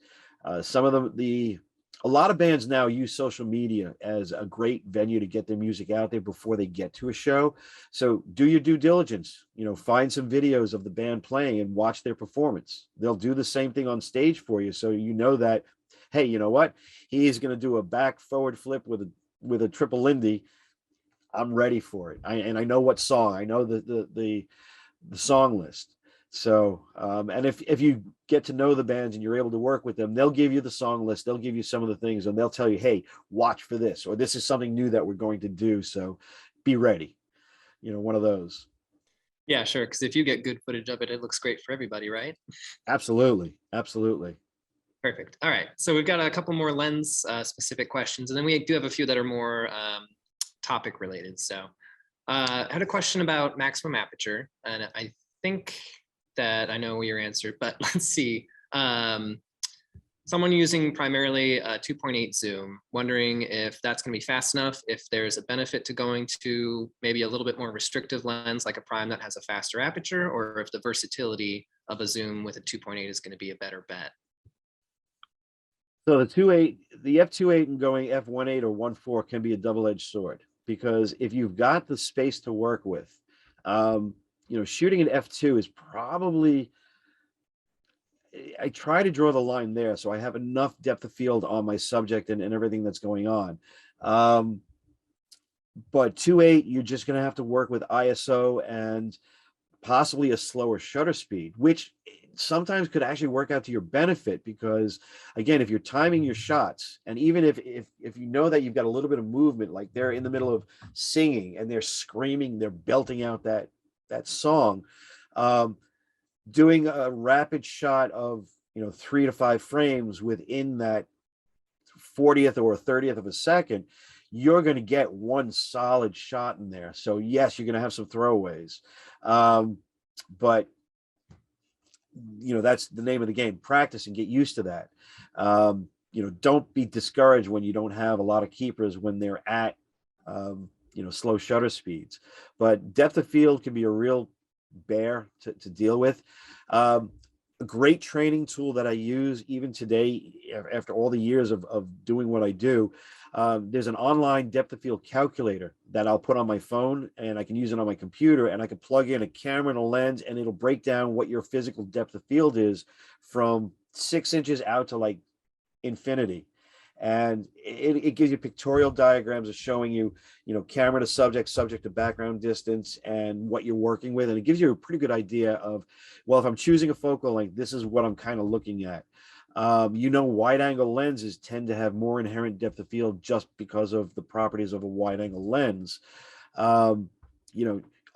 Some of the a lot of bands now use social media as a great venue to get their music out there before they get to a show. So do your due diligence, find some videos of the band playing and watch their performance. They'll do the same thing on stage for you. So you know that, hey, you know what? He is going to do a back forward flip with a triple Lindy. I'm ready for it. And I know what song. I know the song list. So, and if you get to know the bands and you're able to work with them, they'll give you the song list. They'll give you some of the things, and they'll tell you, hey, watch for this, or this is something new that we're going to do. So be ready. One of those. Yeah, sure. Because if you get good footage of it, it looks great for everybody, right? Absolutely. Absolutely. Perfect. All right. So we've got a couple more lens specific questions, and then we do have a few that are more topic related. So I had a question about maximum aperture, and I think that I know your answer, but let's see. Someone using primarily a 2.8 zoom, wondering if that's going to be fast enough, if there's a benefit to going to maybe a little bit more restrictive lens like a prime that has a faster aperture, or if the versatility of a zoom with a 2.8 is going to be a better bet. So the f2.8 and going f1.8 or 1.4 can be a double-edged sword, because if you've got the space to work with, shooting an f2 is probably, I try to draw the line there so I have enough depth of field on my subject and everything that's going on. But 2.8, you're just going to have to work with ISO and possibly a slower shutter speed, which sometimes could actually work out to your benefit, because again, if you're timing your shots, and even if you know that you've got a little bit of movement, like they're in the middle of singing and they're screaming, they're belting out that song, doing a rapid shot of 3 to 5 frames within that 40th or 30th of a second, you're going to get one solid shot in there. So yes, you're going to have some throwaways, but that's the name of the game. Practice and get used to that. Don't be discouraged when you don't have a lot of keepers when they're at slow shutter speeds, but depth of field can be a real bear to deal with. A great training tool that I use even today, after all the years of doing what I do, there's an online depth of field calculator that I'll put on my phone, and I can use it on my computer, and I can plug in a camera and a lens, and it'll break down what your physical depth of field is from 6 inches out to like infinity. And it gives you pictorial diagrams of showing you, camera to subject to background distance, and what you're working with. And it gives you a pretty good idea of, well, if I'm choosing a focal length, this is what I'm kind of looking at. Wide angle lenses tend to have more inherent depth of field just because of the properties of a wide angle lens.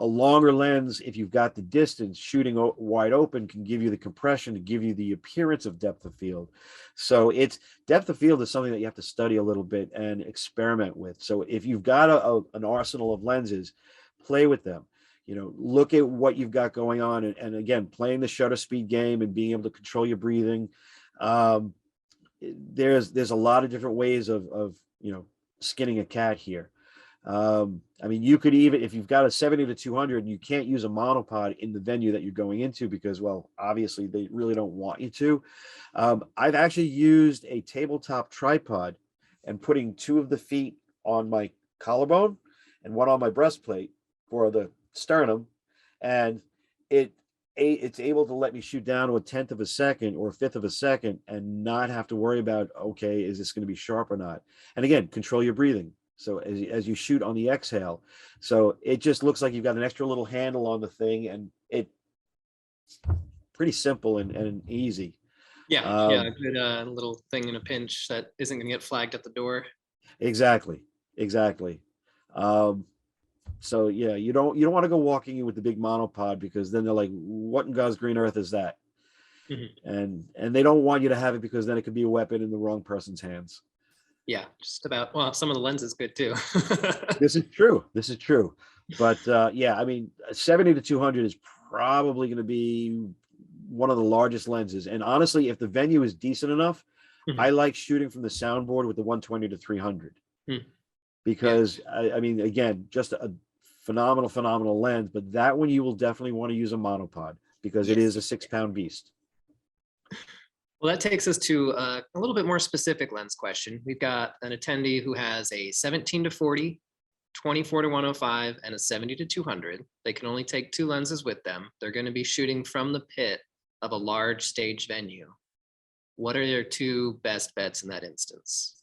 A longer lens, if you've got the distance, shooting wide open can give you the compression to give you the appearance of depth of field. So depth of field is something that you have to study a little bit and experiment with. So if you've got an arsenal of lenses, play with them. Look at what you've got going on, and again, playing the shutter speed game and being able to control your breathing. There's a lot of different ways of skinning a cat here. You could even, if you've got a 70 to 200, you can't use a monopod in the venue that you're going into because, well, obviously they really don't want you to. I've actually used a tabletop tripod and putting 2 of the feet on my collarbone and 1 on my breastplate for the sternum, and it's able to let me shoot down to 1/10 of a second or 1/5 of a second and not have to worry about, okay, is this going to be sharp or not? And again, control your breathing. So as you shoot on the exhale, so it just looks like you've got an extra little handle on the thing, and it's pretty simple and easy. Yeah, a good little thing in a pinch that isn't going to get flagged at the door. Exactly. So yeah, you don't want to go walking in with the big monopod, because then they're like, what in God's green earth is that? Mm-hmm. And they don't want you to have it, because then it could be a weapon in the wrong person's hands. Yeah, just about. Well, some of the lens is good too. This is true. But 70 to 200 is probably going to be one of the largest lenses. And honestly, if the venue is decent enough, I like shooting from the soundboard with the 120 to 300. Because again, just a phenomenal lens, but that one you will definitely want to use a monopod, because it is a 6-pound beast. Well, that takes us to a little bit more specific lens question. We've got an attendee who has a 17 to 40, 24 to 105, and a 70 to 200. They can only take 2 lenses with them. They're going to be shooting from the pit of a large stage venue. What are their 2 best bets in that instance?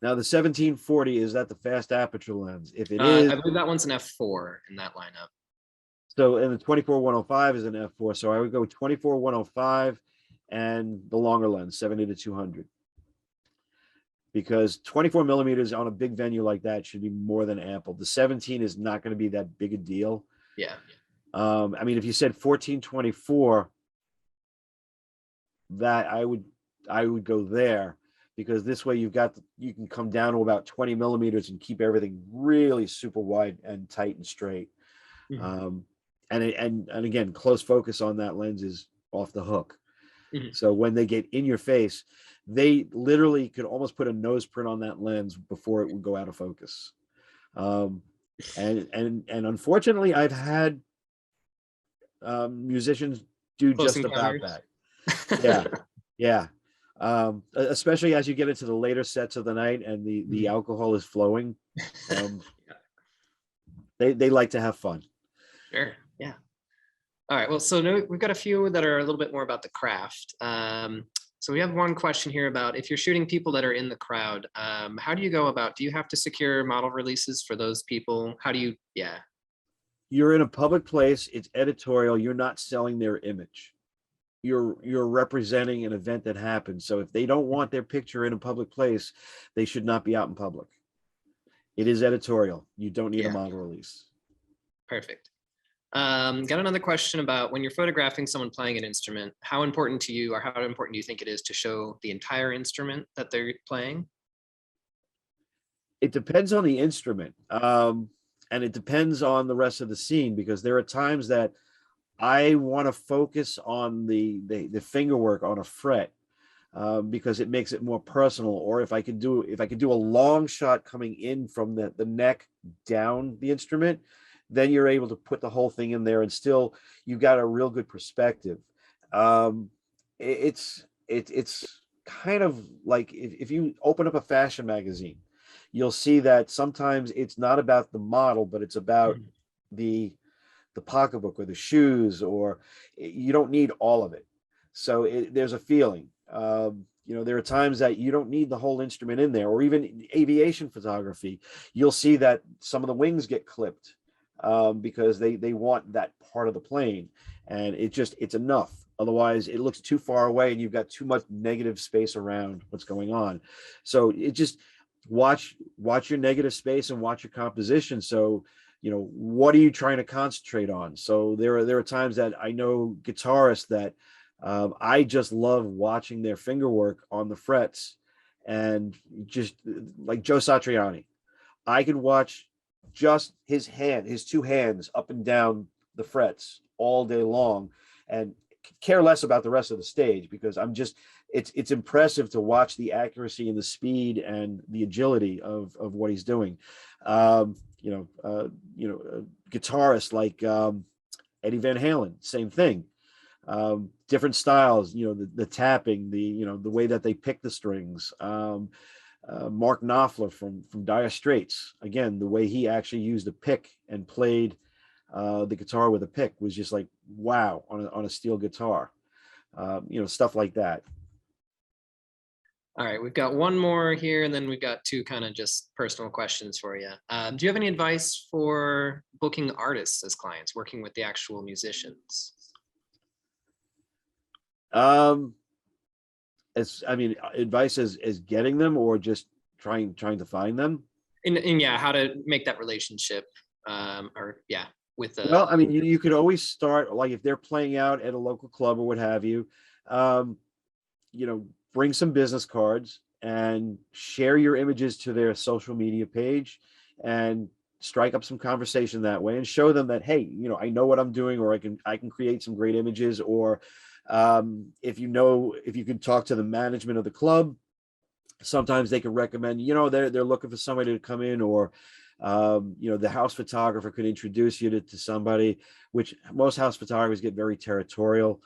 Now, the 1740, is that the fast aperture lens? If it is, I believe that one's an f4 in that lineup. so, and the 24-105 is an f4. So I would go 24-105 and the longer lens, 70 to 200. Because 24 millimeters on a big venue like that should be more than ample. The 17 is not going to be that big a deal. Yeah. I mean, if you said 14-24, that I would go there, because this way you can come down to about 20 millimeters and keep everything really super wide and tight and straight. Mhm. And again, close focus on that lens is off the hook. Mhm. So when they get in your face, they literally could almost put a nose print on that lens before it would go out of focus. And unfortunately, I've had musicians do Close just about encounters. that. Yeah, yeah. Especially as you get into the later sets of the night and the Mhm. alcohol is flowing. They like to have fun. Sure. Yeah. All right. Well, so now we've got a few that are a little bit more about the craft. So we have one question here about if you're shooting people that are in the crowd, how do you go about? Do you have to secure model releases for those people? How do you? Yeah. You're in a public place. It's editorial. You're not selling their image. You're representing an event that happened. So if they don't want their picture in a public place, they should not be out in public. It is editorial. You don't need a Yeah. model release. Perfect. Got another question about when you're photographing someone playing an instrument, how important to you, or how important do you think it is to show the entire instrument that they're playing? It depends on the instrument. And it depends on the rest of the scene, because there are times that I want to focus on the finger work on a fret, because it makes it more personal. Or if I could do a long shot coming in from the neck down the instrument, then you're able to put the whole thing in there, and still you've got a real good perspective. It's kind of like if you open up a fashion magazine, you'll see that sometimes it's not about the model, but it's about Mhm. the pocketbook or the shoes, or you don't need all of it. So there's a feeling. There are times that you don't need the whole instrument in there, or even aviation photography. You'll see that some of the wings get clipped, because they want that part of the plane, and it's enough. Otherwise, it looks too far away, and you've got too much negative space around what's going on. So it just watch your negative space and watch your composition. So what are you trying to concentrate on? So there are times that I know guitarists that I just love watching their finger work on the frets, and just like Joe Satriani, I could watch just his 2 hands up and down the frets all day long, and care less about the rest of the stage, because it's impressive to watch the accuracy and the speed and the agility of what he's doing. Guitarists like Eddie Van Halen, same thing. Different styles, the tapping, the way that they pick the strings. Mark Knopfler from Dire Straits, again, the way he actually used a pick and played the guitar with a pick was just like wow on a steel guitar. Stuff like that. All right, we've got one more here, and then we've got 2 kind of just personal questions for you. Do you have any advice for booking artists as clients, working with the actual musicians? Advice is getting them, or just trying to find them. And yeah, how to make that relationship, or yeah, with the. Well, you could always start, like if they're playing out at a local club or what have you, um, bring some business cards and share your images to their social media page, and strike up some conversation that way, and show them that, hey, I know what I'm doing, or I can create some great images. Or if you could talk to the management of the club, sometimes they could recommend, they're looking for somebody to come in, or the house photographer could introduce you to somebody, which most house photographers get very territorial.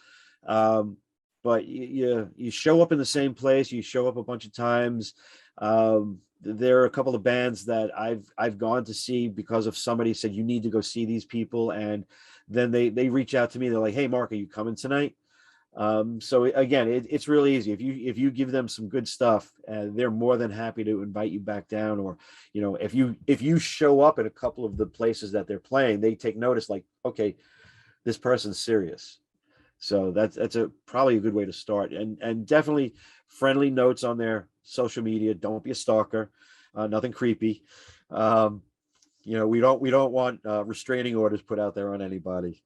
but you show up in the same place. You show up a bunch of times. There are a couple of bands that I've gone to see because of somebody said you need to go see these people, and then they reach out to me. They're like, "Hey, Mark, are you coming tonight?" So again, it's really easy. If you give them some good stuff, they're more than happy to invite you back down. Or, if you show up at a couple of the places that they're playing, they take notice, like, okay, this person's serious. So that's probably a good way to start. And definitely friendly notes on their social media. Don't be a stalker. Nothing creepy. We don't want restraining orders put out there on anybody.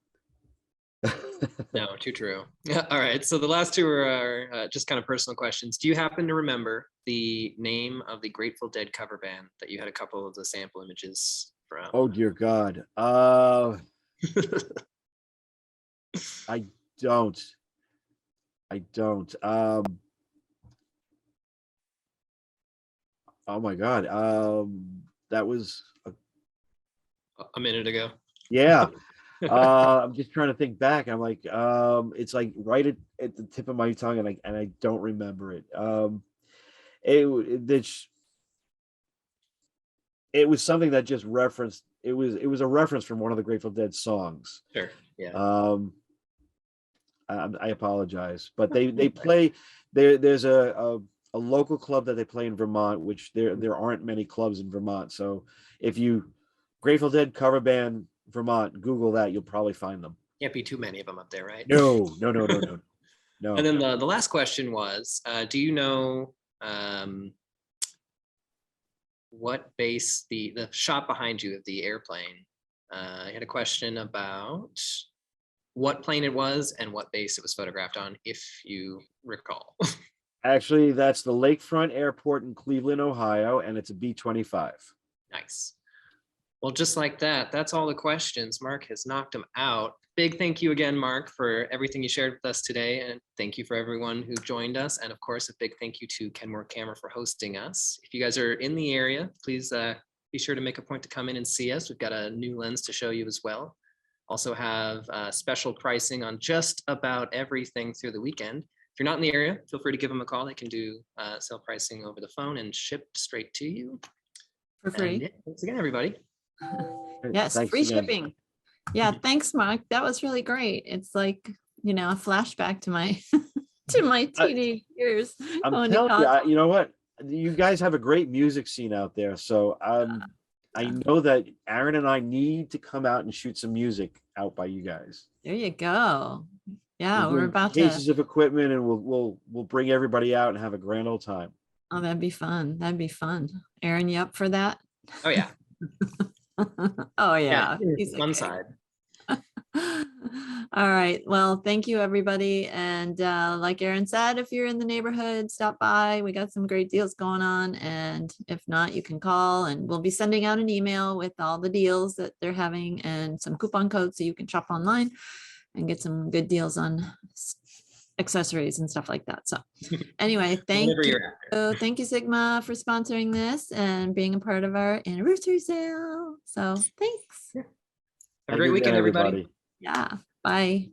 No, too true. Yeah. All right. So the last two are just kind of personal questions. Do you happen to remember the name of the Grateful Dead cover band that you had a couple of the sample images from? Oh dear God. I don't. Oh my God. That was A minute ago. yeah. I'm just trying to think back. I'm like, it's like right at the tip of my tongue, and I don't remember it. It was something that just referenced. It was a reference from one of the Grateful Dead songs. Sure. Yeah. I apologize, but they play. There's a local club that they play in Vermont, which there aren't many clubs in Vermont. So if you Grateful Dead cover band Vermont, Google that, you'll probably find them. Can't be too many of them up there, right? No. And then the last question was, do you know what base the shot behind you of the airplane? I had a question about what plane it was and what base it was photographed on, if you recall. Actually, that's the Lakefront Airport in Cleveland, Ohio, and it's a B-25. Nice. Well, just like that, that's all the questions. Mark has knocked them out. Big thank you again, Mark, for everything you shared with us today. And thank you for everyone who joined us. And of course, a big thank you to Kenmore Camera for hosting us. If you guys are in the area, please be sure to make a point to come in and see us. We've got a new lens to show you as well. Also have special pricing on just about everything through the weekend. If you're not in the area, feel free to give them a call. They can do sell pricing over the phone and shipped straight to you. For free. And, yeah, thanks again, everybody. Yes, Thanks free again. shipping. Yeah, thanks, Mark. That was really great. It's like, a flashback to my to my teenage years. I'm going to telling college. you, you know what? You guys have a great music scene out there. So I know that Aaron and I need to come out and shoot some music out by you guys. There you go. Yeah, we're doing about cases to. of equipment, and we'll bring everybody out and have a grand old time. Oh, that'd be fun. That'd be fun. Aaron, you up for that? Oh, yeah. Oh, yeah. One side. All right. Well, thank you, everybody. And like Aaron said, if you're in the neighborhood, stop by. We got some great deals going on. And if not, you can call, and we'll be sending out an email with all the deals that they're having and some coupon codes so you can shop online and get some good deals on accessories and stuff like that. So anyway, thank you. Thank you, Sigma, for sponsoring this and being a part of our anniversary sale. So thanks. Have a great weekend, everybody. Yeah. Bye.